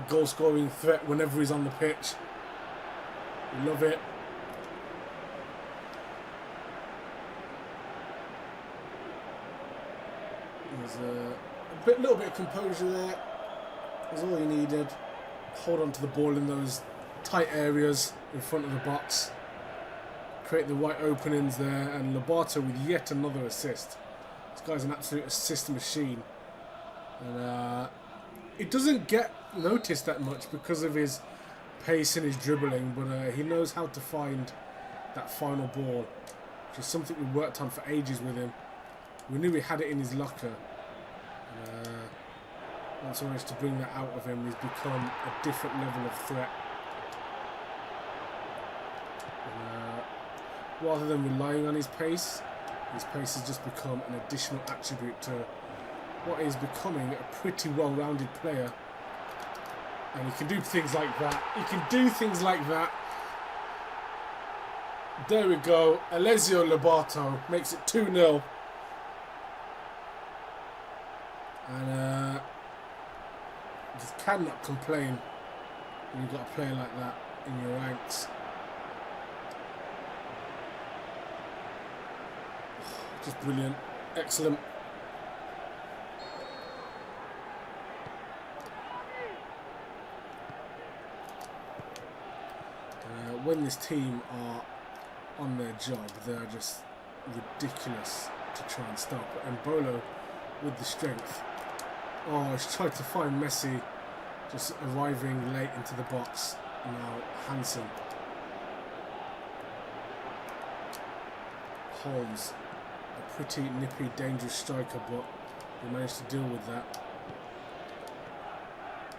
goal-scoring threat whenever he's on the pitch. We love it. There's a little bit of composure there. That's all he needed. Hold on to the ball in those tight areas in front of the box. Create the right openings there. And Labarto with yet another assist. This guy's an absolute assist machine. And it doesn't get noticed that much because of his pace and his dribbling. But he knows how to find that final ball. Which is something we worked on for ages with him. We knew he had it in his locker. Once I managed to bring that out of him, he's become a different level of threat. Rather than relying on his pace has just become an additional attribute to what is becoming a pretty well-rounded player. And he can do things like that. He can do things like that. There we go. Alessio Labarto makes it 2-0. And just cannot complain when you've got a player like that in your ranks. Just brilliant. Excellent. When this team are on their job, they're just ridiculous to try and stop. And Bolo with the strength. Oh, he's tried to find Messi, just arriving late into the box. Now Hansen. Holmes, a pretty nippy, dangerous striker, but he managed to deal with that.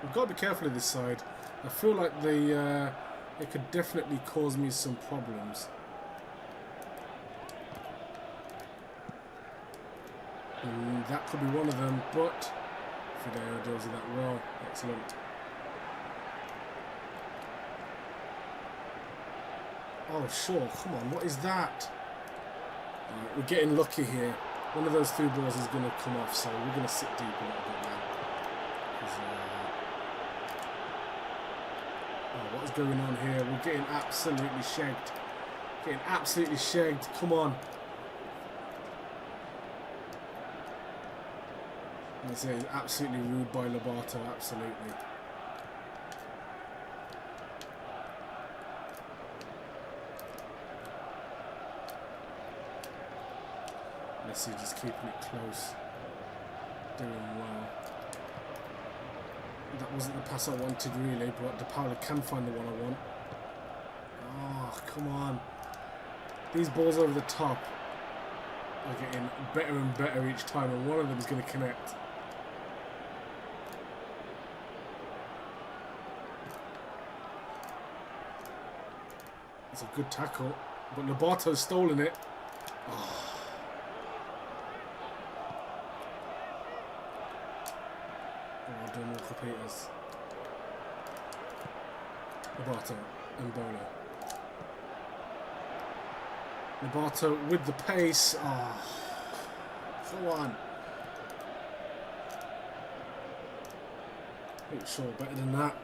We've got to be careful of this side. I feel like it could definitely cause me some problems. And that could be one of them, but Fideo deals with that well. Excellent. Oh, sure. Come on. What is that? We're getting lucky here. One of those through balls is going to come off, so we're going to sit deep a little bit now. What is going on here? We're getting absolutely shagged. Getting absolutely shagged. Come on. I say it's absolutely rude by Labarto, absolutely. Messi just keeping it close. Doing well. That wasn't the pass I wanted really, but De Paula can find the one I want. Oh, come on. These balls over the top are getting better and better each time, and one of them is going to connect. It's a good tackle, but Lobato's stolen it. Oh. Well done, Walker Peters. Lobato and Bolo. Lobato with the pace. Oh. Go on. Luke Shaw better than that.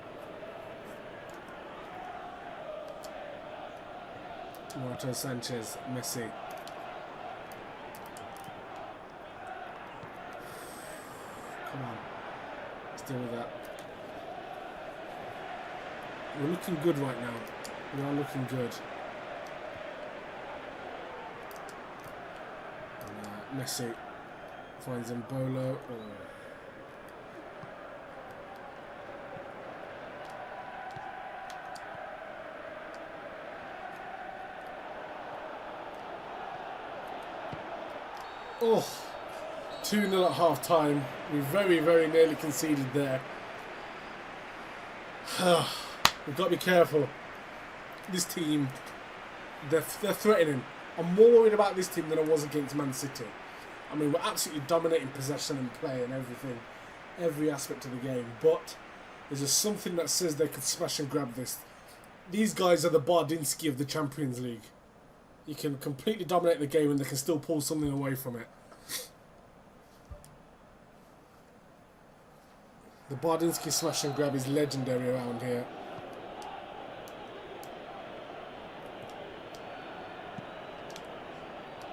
Marto Sanchez, Messi. Come on. Let's deal with that. We're looking good right now. We are looking good. And, Messi finds Mbolo. Oh, 2-0 at half time. We very, very nearly conceded there. We've got to be careful. This team, they're threatening. I'm more worried about this team than I was against Man City. I mean, we're absolutely dominating possession and play and everything, every aspect of the game. But there's just something that says they could smash and grab this. These guys are the Bardinsky of the Champions League. You can completely dominate the game and they can still pull something away from it. The Bardinsky smash and grab is legendary around here.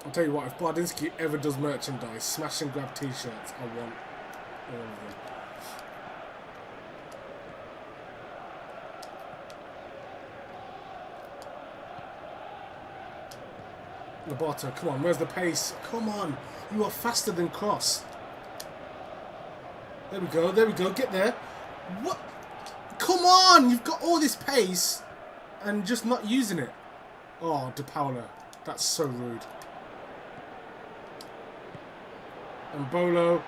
I'll tell you what, if Bardinsky ever does merchandise, smash and grab t-shirts, I want all of them. Lobato, come on, where's the pace? Come on, you are faster than Cross. There we go, get there. What? Come on, you've got all this pace and just not using it. Oh, De Paula, that's so rude. And Bolo,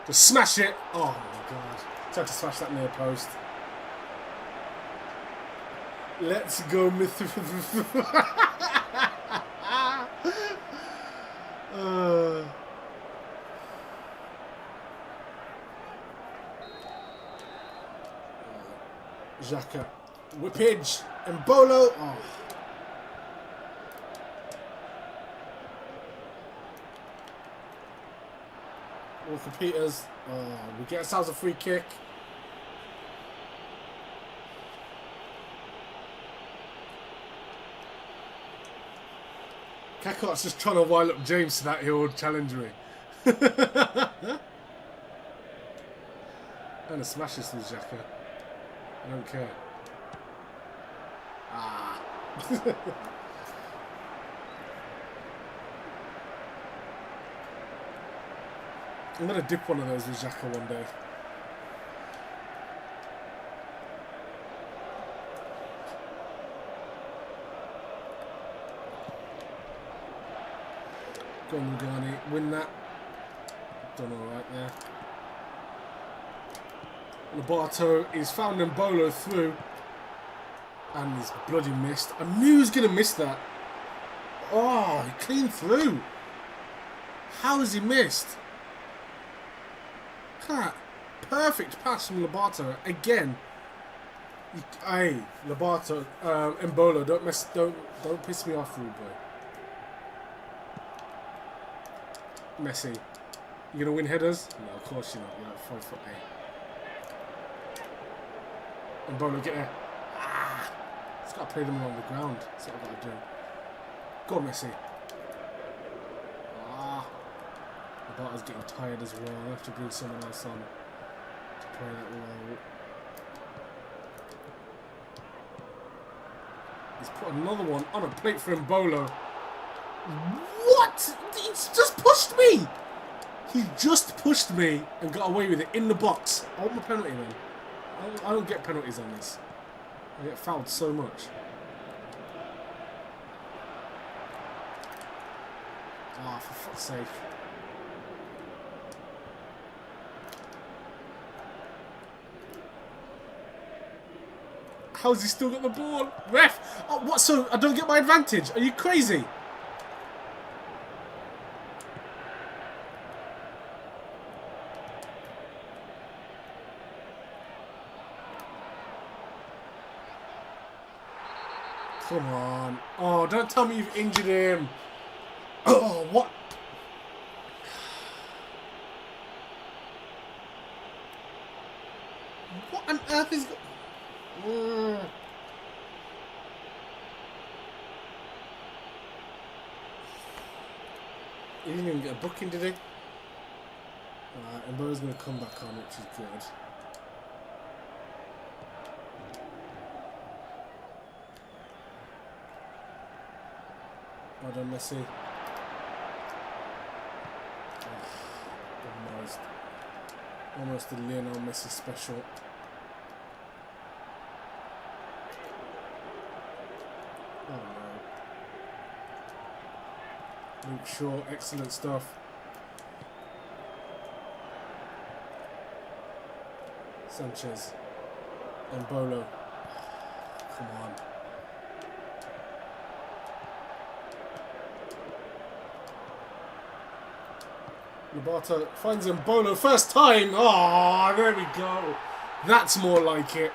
just smash it. Oh my god, tried to smash that near post. Let's go, Xhaka, whippage, and Bolo. Oh. Walker Peters. Oh, we get ourselves a free kick. Cacott's just trying to wind up James so that he'll challenge me. And a smash this with Xhaka. I don't care. Ah. I'm going to dip one of those with Xhaka one day. Go on, Lugani. Win that. Done alright there. Lobato is found Mbolo through. And he's bloody missed. I knew he was going to miss that. Oh, he cleaned through. How has he missed? That perfect pass from Lobato again. Hey, Lobato, Mbolo, don't piss me off, rude boy. Messi, you gonna win headers? No, of course you're not. You're like 5'8". Mbolo, get there. Ah, just gotta play them along the ground. That's what I've got to do. Go on, Messi. Lobato's getting tired as well. I'll have to bring someone else on to play that role. He's put another one on a plate for Mbolo. What? He's just pushed me! He just pushed me and got away with it in the box. I want my penalty then. I don't get penalties on this. I get fouled so much. Ah, for fuck's sake. How's he still got the ball? Ref! Oh, what? So I don't get my advantage? Are you crazy? Come on. Oh, don't tell me you've injured him. Oh, what? What on earth is... He didn't even get a booking, did he? Alright, and Bo's going to come back on, which is good. Well done, Messi. Oh, almost the Lionel Messi special. Oh no. Luke Shaw, excellent stuff. Sanchez. And Bolo. Come on. Roberto finds Mbolo first time. Oh, there we go. That's more like it.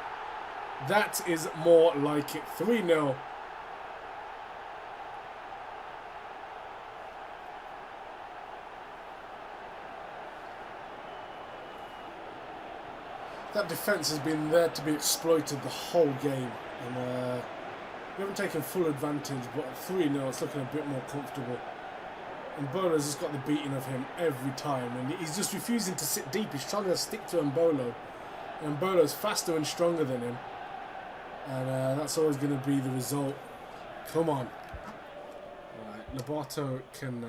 That is more like it. 3-0. That defence has been there to be exploited the whole game. And we haven't taken full advantage, but at 3-0 it's looking a bit more comfortable. And Mbolo's just got the beating of him every time, and he's just refusing to sit deep. He's trying to stick to Mbolo, and Mbolo's faster and stronger than him, and that's always going to be the result. Come on. Alright, Lobato can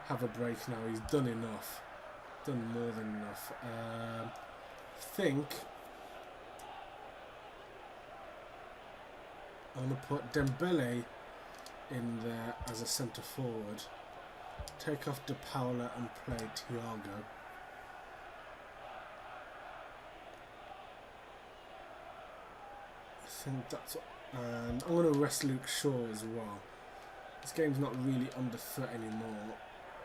have a break now. He's done enough. Done more than enough. I think I'm going to put Dembele in there as a centre forward. Take off De Paula and play Thiago. I think that's what, and I'm going to rest Luke Shaw as well. This game's not really under threat anymore,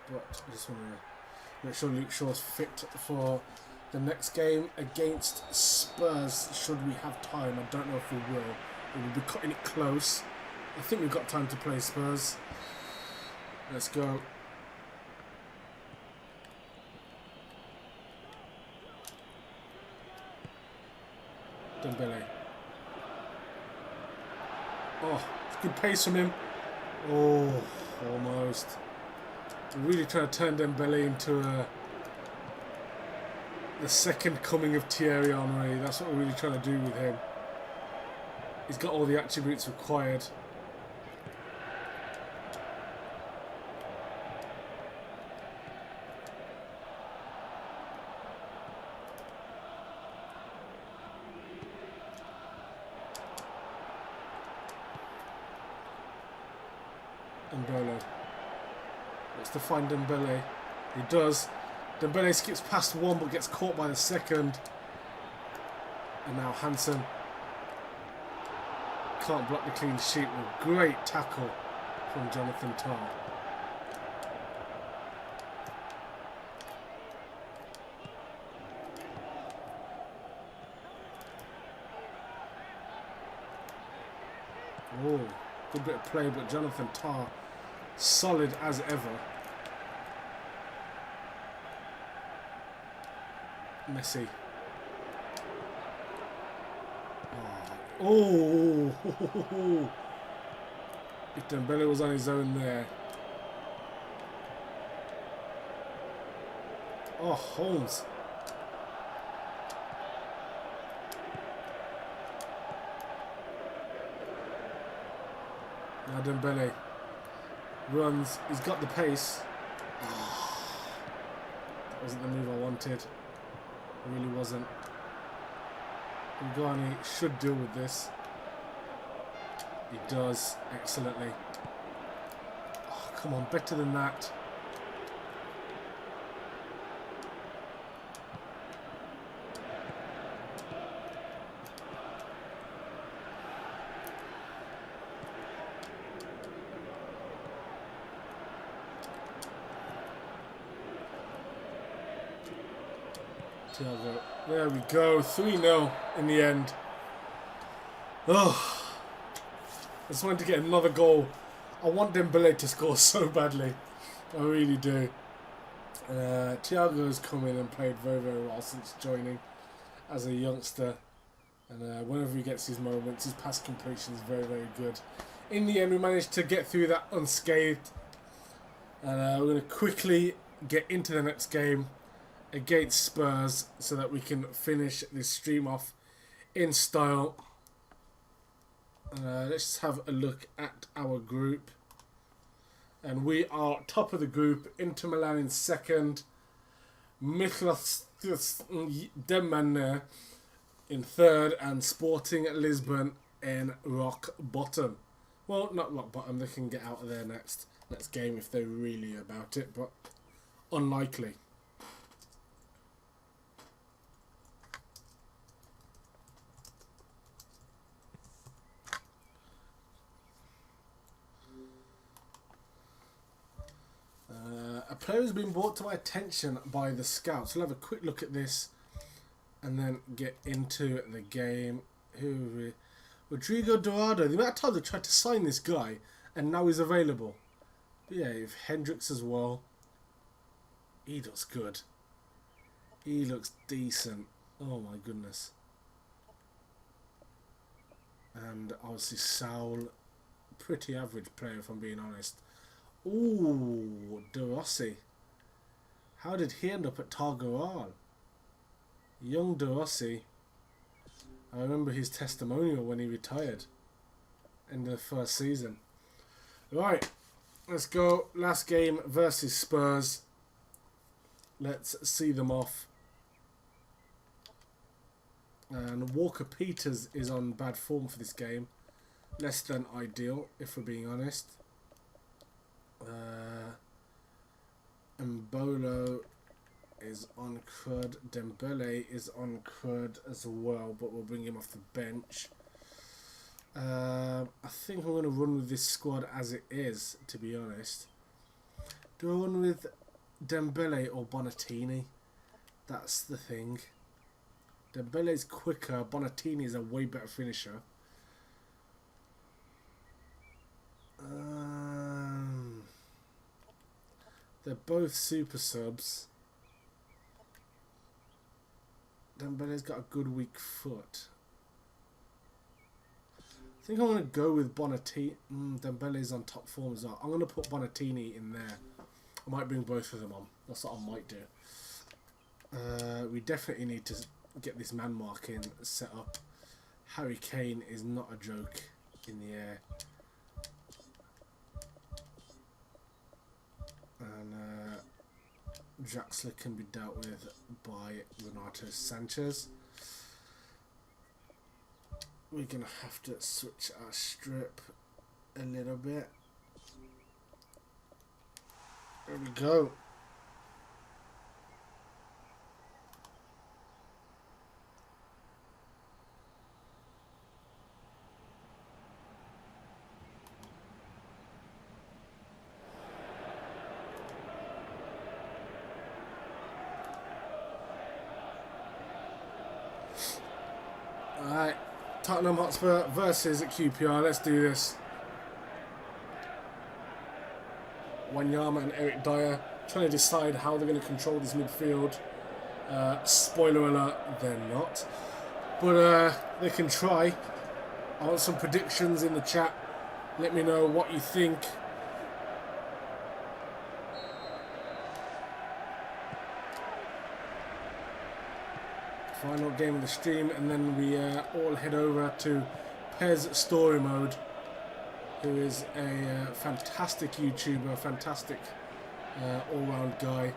but I just want to make sure Luke Shaw's fit for the next game against Spurs, should we have time. I don't know if we will. We will be cutting it close. I think we've got time to play Spurs. Let's go. Dembele. Oh, good pace from him. Oh, almost. We're really trying to turn Dembele into the second coming of Thierry Henry. That's what we're really trying to do with him. He's got all the attributes required. Mbolo looks to find Dembele. He does. Dembele skips past one but gets caught by the second. And now Hansen can't block the clean sheet. With great tackle from Jonathan Tah. Oh, good bit of play, but Jonathan Tah solid as ever. Messi. Oh, if Dembele was on his own there. Oh, Holmes. Now Dembele runs. He's got the pace. Oh, that wasn't the move I wanted. It really wasn't. Ghani should deal with this. He does excellently. Oh, Come on, better than that. Thiago. There we go. 3-0 in the end. Oh, I just wanted to get another goal. I want Dembele to score so badly. I really do. Thiago has come in and played very, very well since joining as a youngster. And whenever he gets his moments, his pass completion is very, very good. In the end, we managed to get through that unscathed. And we're going to quickly get into the next game against Spurs so that we can finish this stream off in style. Let's have a look at our group. And we are top of the group. Inter Milan in second. Miklas Demane in third. And Sporting Lisbon in rock bottom. Well, not rock bottom. They can get out of there next game if they're really about it. But unlikely. A player has been brought to my attention by the scouts. We'll have a quick look at this and then get into the game. Rodrigo Dorado. The amount of time they tried to sign this guy and now he's available. But yeah, if Hendricks as well. He looks good. He looks decent. Oh my goodness. And obviously Saul, pretty average player if I'm being honest. Ooh, De Rossi. How did he end up at Targaral? Young De Rossi. I remember his testimonial when he retired in the first season. Right, let's go. Last game versus Spurs. Let's see them off. And Walker Peters is on bad form for this game. Less than ideal, if we're being honest. Mbolo is on crud. Dembele is on crud as well, but we'll bring him off the bench. I think I'm going to run with this squad as it is, to be honest. Do I run with Dembele or Bonatini? That's the thing. Dembele's quicker. Bonatini is a way better finisher. They're both super subs. Dembele's got a good weak foot. I think I'm going to go with Bonatini. Dembele's on top form as well. I'm going to put Bonatini in there. I might bring both of them on. That's what I might do. We definitely need to get this man marking set up. Harry Kane is not a joke in the air. And Draxler can be dealt with by Renato Sanchez. We're going to have to switch our strip a little bit. There we go. Alright, Tottenham Hotspur versus QPR. Let's do this. Wanyama and Eric Dyer trying to decide how they're going to control this midfield. Spoiler alert, they're not. But they can try. I want some predictions in the chat. Let me know what you think. Final game of the stream, and then we all head over to Pez Story Mode, who is a fantastic YouTuber, fantastic all-round guy,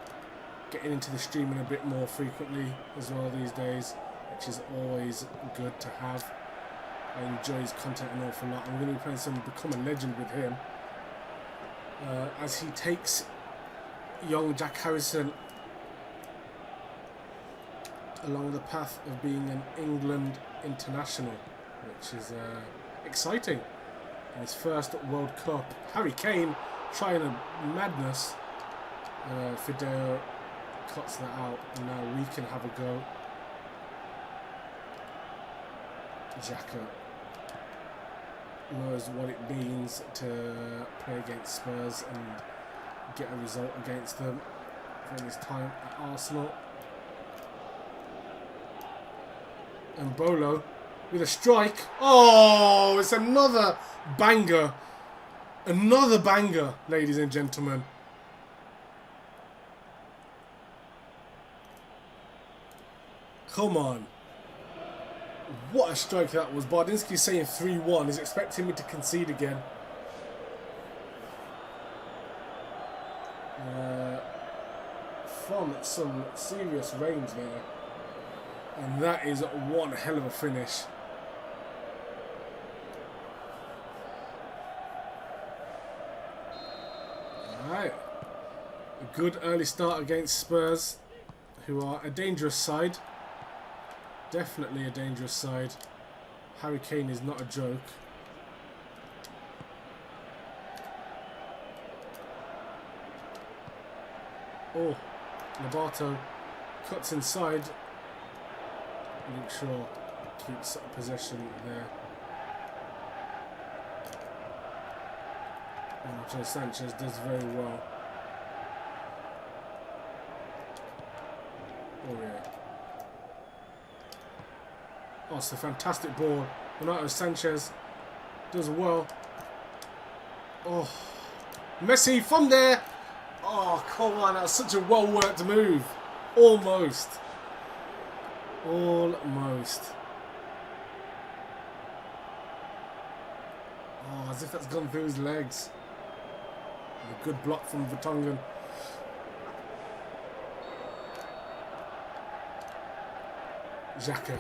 getting into the streaming a bit more frequently as well these days, which is always good to have. I enjoy his content an awful lot. I'm going to be playing some Become a Legend with him. as he takes young Jack Harrison along the path of being an England international, which is exciting. In his first World Cup, Harry Kane trying a madness. Fideo cuts that out, and now we can have a go. Xhaka knows what it means to play against Spurs and get a result against them from his time at Arsenal. And Bolo with a strike. Oh, it's another banger. Another banger, ladies and gentlemen. Come on. What a strike that was. Bardinski's saying 3-1. He's expecting me to concede again. From some serious range there. And that is one hell of a finish. Alright. A good early start against Spurs, who are a dangerous side. Definitely a dangerous side. Harry Kane is not a joke. Oh, Lobato cuts inside. Luke Shaw keeps possession there. And Sanchez does very well. Oh yeah. Oh, it's a fantastic ball. Renato Sanchez does well. Oh, Messi from there. Oh, come on. That was such a well-worked move. Almost. Almost. Oh, as if that's gone through his legs. A good block from Vertonghen. Xhaka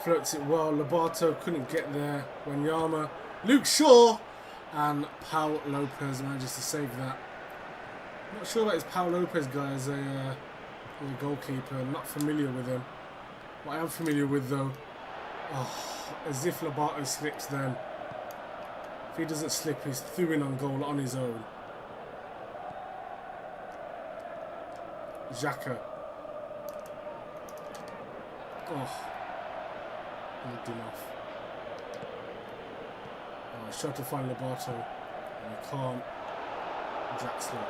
floats it well. Lobato couldn't get there. Wanyama, Luke Shaw, and Pau Lopez manages to save that. Not sure about this Pau Lopez guy as a goalkeeper. I'm not familiar with him. What I am familiar with though, as if Lobato slips then. If he doesn't slip, he's through in on goal on his own. Xhaka. Oh. Moved him off. Oh, he's trying to find Lobato. And he can't. Draxler.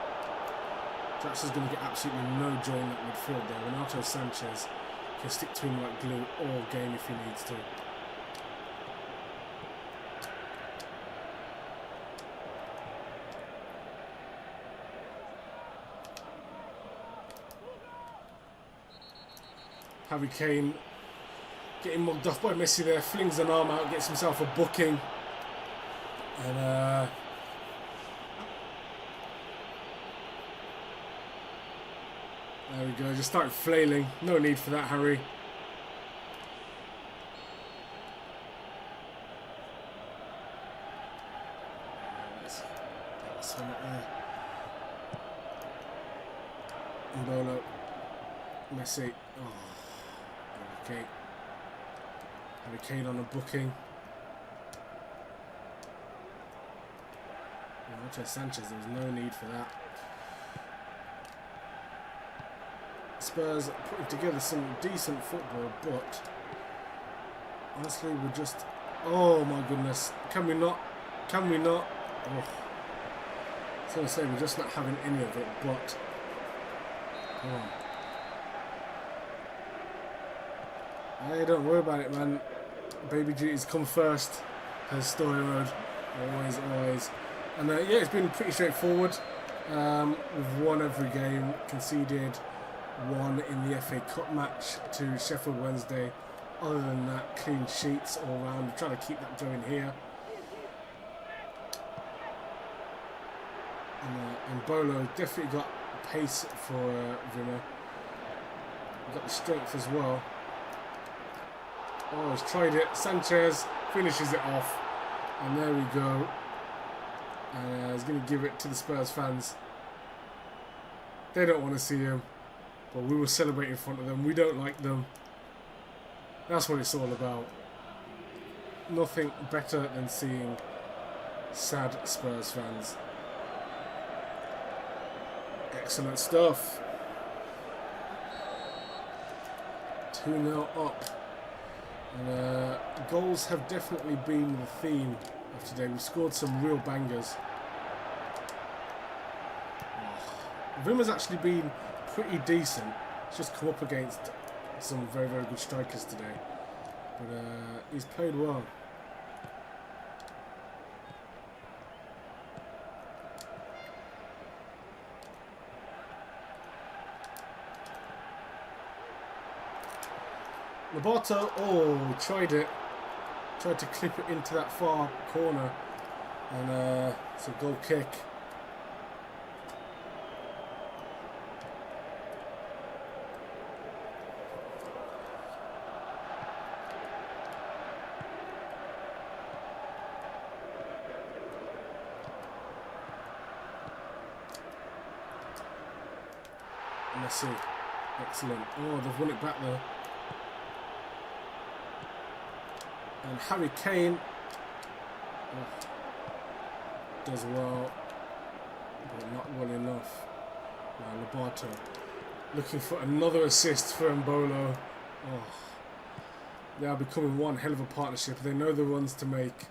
Draxler's going to get absolutely no joy in that midfield there. Renato Sanchez can stick to him like glue all game if he needs to. Harry Kane getting mugged off by Messi there, flings an arm out, gets himself a booking. And there we go, just start flailing. No need for that, Harry. That's one up there. Mbolo. Messi. Oh. Okay. Harry Kane on a booking. Sanchez, there was no need for that. Spurs putting together some decent football, but honestly, we're just... Oh my goodness. Can we not? Can we not? Oh. I was going to say, we're just not having any of it, but... Come on. Hey, don't worry about it, man. Baby duties come first, as Story Road. Always, always. And yeah, it's been pretty straightforward. We've won every game, conceded one in the FA Cup match to Sheffield Wednesday. Other than that, clean sheets all round. We're trying to keep that going here. And Bolo definitely got pace for Villa. Got the strength as well. Oh, he's tried it. Sanchez finishes it off. And there we go. And he's going to give it to the Spurs fans. They don't want to see him, but we will celebrate in front of them. We don't like them. That's what it's all about. Nothing better than seeing sad Spurs fans. Excellent stuff. 2-0 up. And goals have definitely been the theme of today. We've scored some real bangers. Rimmer's actually been pretty decent. He's just come up against some very, very good strikers today. But he's played well. Roberto, oh, tried it. Tried to clip it into that far corner. And it's a goal kick. Messi, excellent. Oh, they've won it back though. And Harry Kane does well, but not well enough. Now Lobato looking for another assist for Mbolo. Oh, they are becoming one hell of a partnership. They know the runs to make.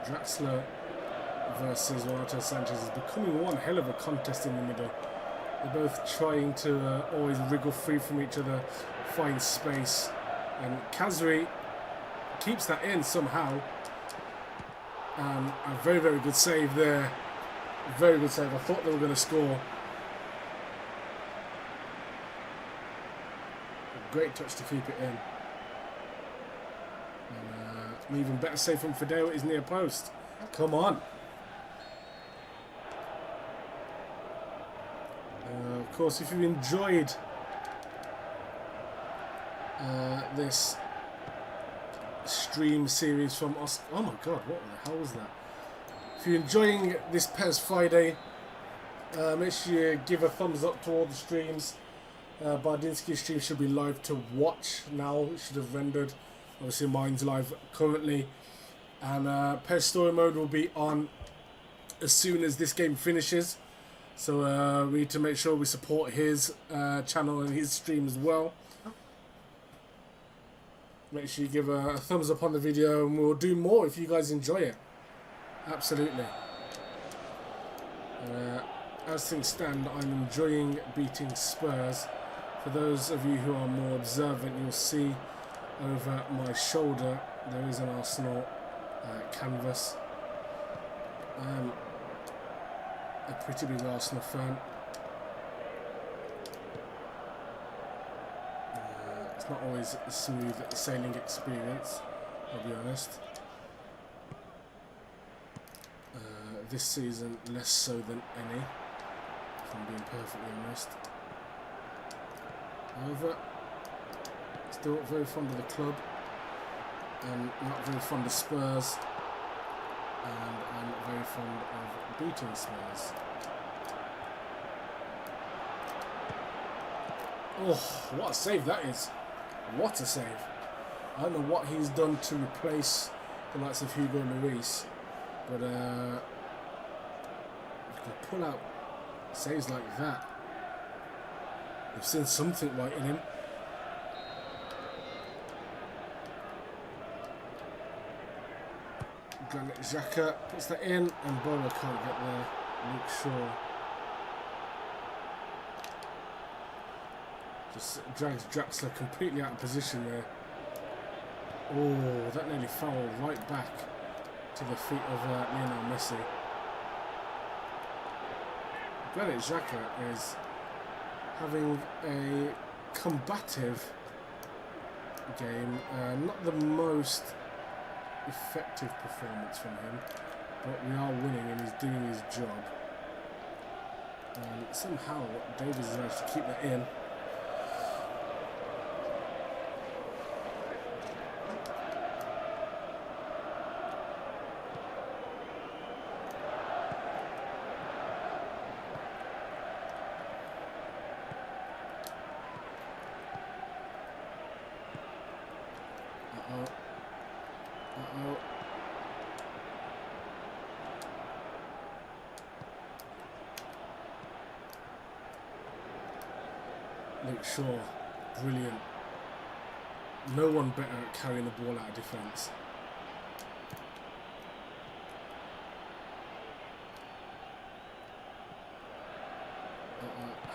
Draxler versus Renato Sanchez is becoming one hell of a contest in the middle. They're both trying to always wriggle free from each other, find space, and Kazri keeps that in somehow. A very, very good save there. Very good save. I thought they were going to score. A great touch to keep it in. An even better save from Fidel at his near post. Come on. Of course, if you enjoyed this stream series from us, oh my god, what the hell was that? If you're enjoying this PES Friday, make sure you give a thumbs up to all the streams. Bardinsky's stream should be live to watch now. It should have rendered. Obviously mine's live currently. And PES Story Mode will be on as soon as this game finishes. So we need to make sure we support his channel and his stream as well. Make sure you give a thumbs up on the video, and we'll do more if you guys enjoy it. Absolutely. As things stand, I'm enjoying beating Spurs. For those of you who are more observant, you'll see over my shoulder there is an Arsenal canvas. A pretty big Arsenal fan. It's not always a smooth sailing experience, I'll be honest. This season less so than any, if I'm being perfectly honest. However, still very fond of the club and not very fond of Spurs, and I'm very fond of beating Spurs. Oh, what a save that is. What a save. I don't know what he's done to replace the likes of Hugo Lloris, but you can pull out saves like that. We've seen something right in him. Granit Xhaka puts that in, and Bola can't get there. Luke Shaw just drags Draxler completely out of position there. Oh, that nearly fell right back to the feet of Lionel Messi. Granit Xhaka is having a combative game, not the most effective performance from him, but we are winning and he's doing his job. Somehow Davies has managed to keep that in. Luke Shaw, brilliant. No one better at carrying the ball out of defence.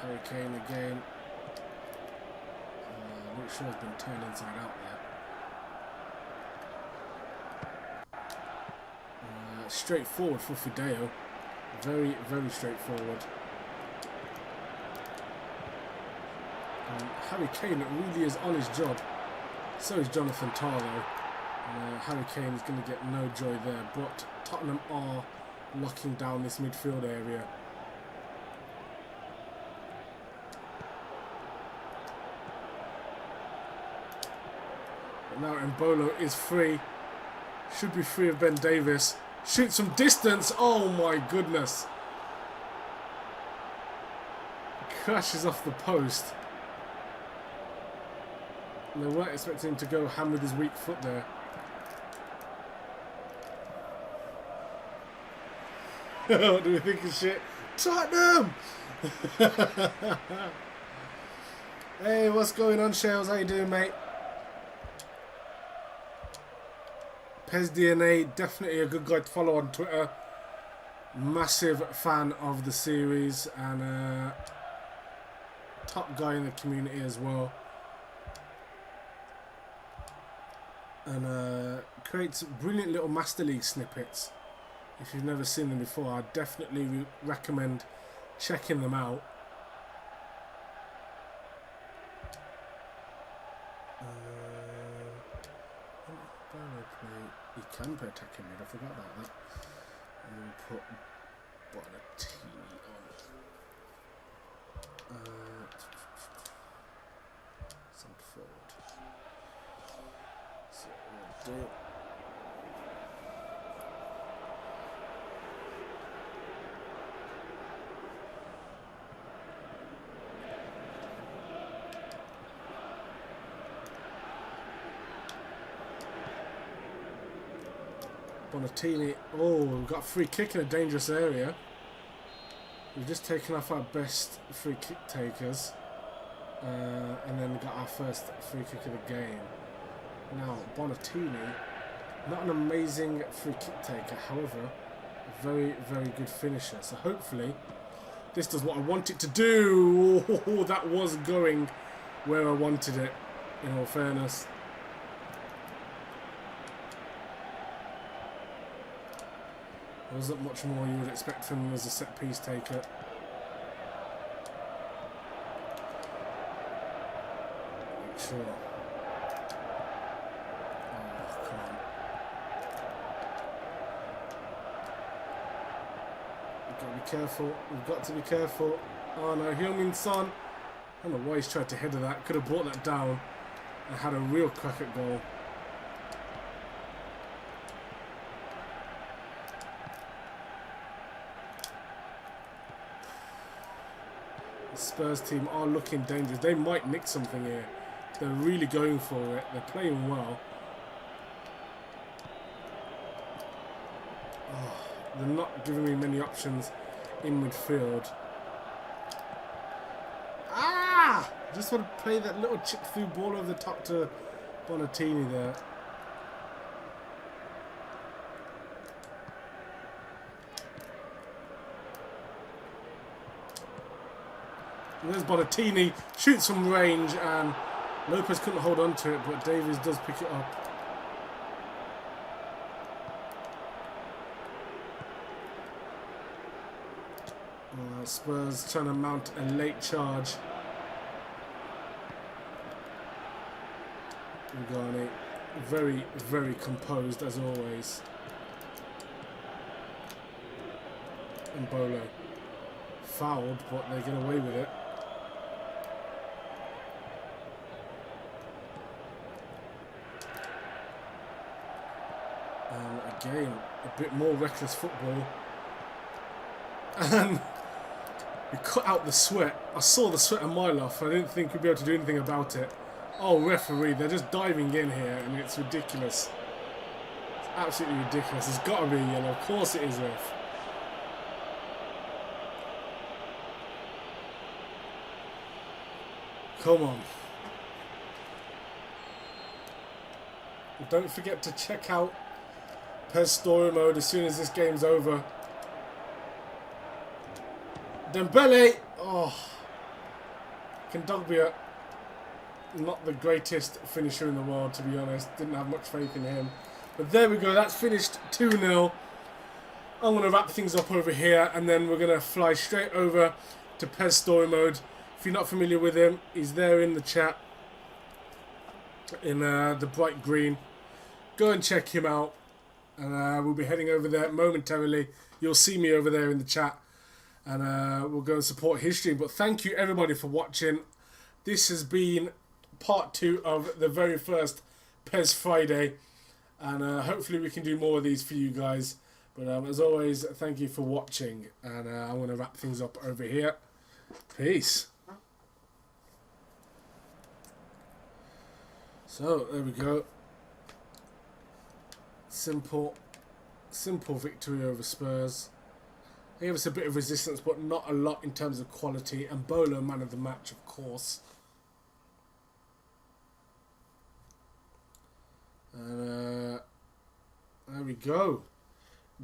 Harry Kane again. Luke Shaw's been turned inside out there. Straightforward for Fideo. Very, very straightforward. Harry Kane really is on his job. So is Jonathan Tah though. Harry Kane is going to get no joy there. But Tottenham are locking down this midfield area. But now Mbolo is free. Should be free of Ben Davies. Shoots from distance. Oh my goodness. Crashes off the post. And they weren't expecting him to go ham with his weak foot there. What do we think of shit? Tottenham! Hey, what's going on, Shells? How you doing, mate? Pez DNA, definitely a good guy to follow on Twitter. Massive fan of the series and top guy in the community as well. And creates brilliant little Master League snippets. If you've never seen them before, I definitely recommend checking them out. He can play attacking mid, I forgot about that. And then put Bonatini on. Send forward. So we'll do. Bonatini, oh, we've got a free kick in a dangerous area. We've just taken off our best free kick takers and then got our first free kick of the game. Now, Bonatini, not an amazing free kick taker, however, a very, very good finisher. So hopefully, this does what I want it to do. Oh, that was going where I wanted it, in all fairness. There wasn't much more you would expect from him as a set piece taker. Sure. Oh, come on. We've got to be careful. We've got to be careful. Oh no, Heung-min Son. I don't know why he's tried to header that. Could have brought that down and had a real crack at goal. Spurs team are looking dangerous. They might nick something here. They're really going for it. They're playing well. Oh, they're not giving me many options in midfield. Ah! Just want to play that little chip through ball over the top to Bonatini there. And there's Bonatini, shoots from range, and Lopez couldn't hold on to it, but Davies does pick it up. Spurs trying to mount a late charge. Ugani, very, very composed as always. And Bolo fouled, but they get away with it. And again, a bit more reckless football. And we cut out the sweat. I saw the sweat a mile off. I didn't think we'd be able to do anything about it. Oh, referee, they're just diving in here, and it's ridiculous. It's absolutely ridiculous. It's got to be a yellow. Of course it is, ref. Come on. Don't forget to check out PES Story Mode as soon as this game's over. Dembele! Oh. Kondogbia. Not the greatest finisher in the world, to be honest. Didn't have much faith in him. But there we go. That's finished 2-0. I'm going to wrap things up over here. And then we're going to fly straight over to PES Story Mode. If you're not familiar with him, he's there in the chat. In the bright green. Go and check him out. And we'll be heading over there momentarily. You'll see me over there in the chat. And we'll go and support his stream. But thank you everybody for watching. This has been part 2 of the very first PES Friday. And hopefully we can do more of these for you guys. But as always, thank you for watching. And I'm going to wrap things up over here. Peace. So, there we go. Simple victory over Spurs. They gave us a bit of resistance, but not a lot in terms of quality. And Bolo, man of the match, of course. And there we go.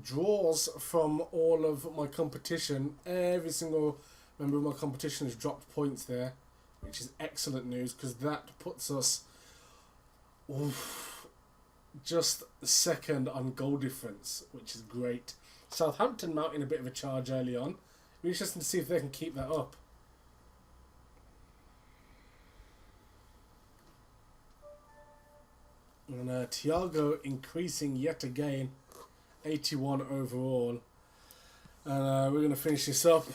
Draws from all of my competition. Every single member of my competition has dropped points there, which is excellent news because that puts us just second on goal difference, which is great. Southampton mounting a bit of a charge early on. It'll be interesting to see if they can keep that up. And Thiago increasing yet again, 81 overall. And we're going to finish this up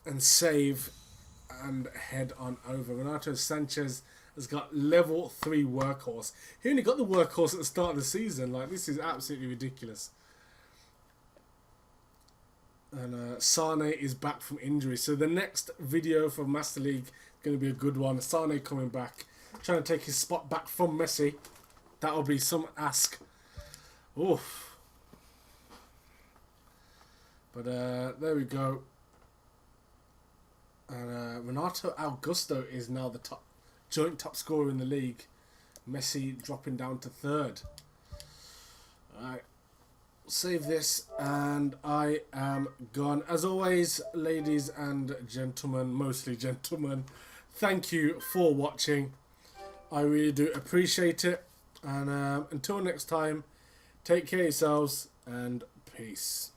and save and head on over. Renato Sanchez has got level 3 workhorse. He only got the workhorse at the start of the season. Like, this is absolutely ridiculous. And Sane is back from injury. So the next video for Master League is going to be a good one. Sane coming back, trying to take his spot back from Messi. That'll be some ask. Oof. But there we go. And Renato Augusto is now the joint top scorer in the league. Messi dropping down to 3rd. Alright. Save this and I am gone. As always, ladies and gentlemen, mostly gentlemen, thank you for watching. I really do appreciate it. And until next time, take care of yourselves and peace.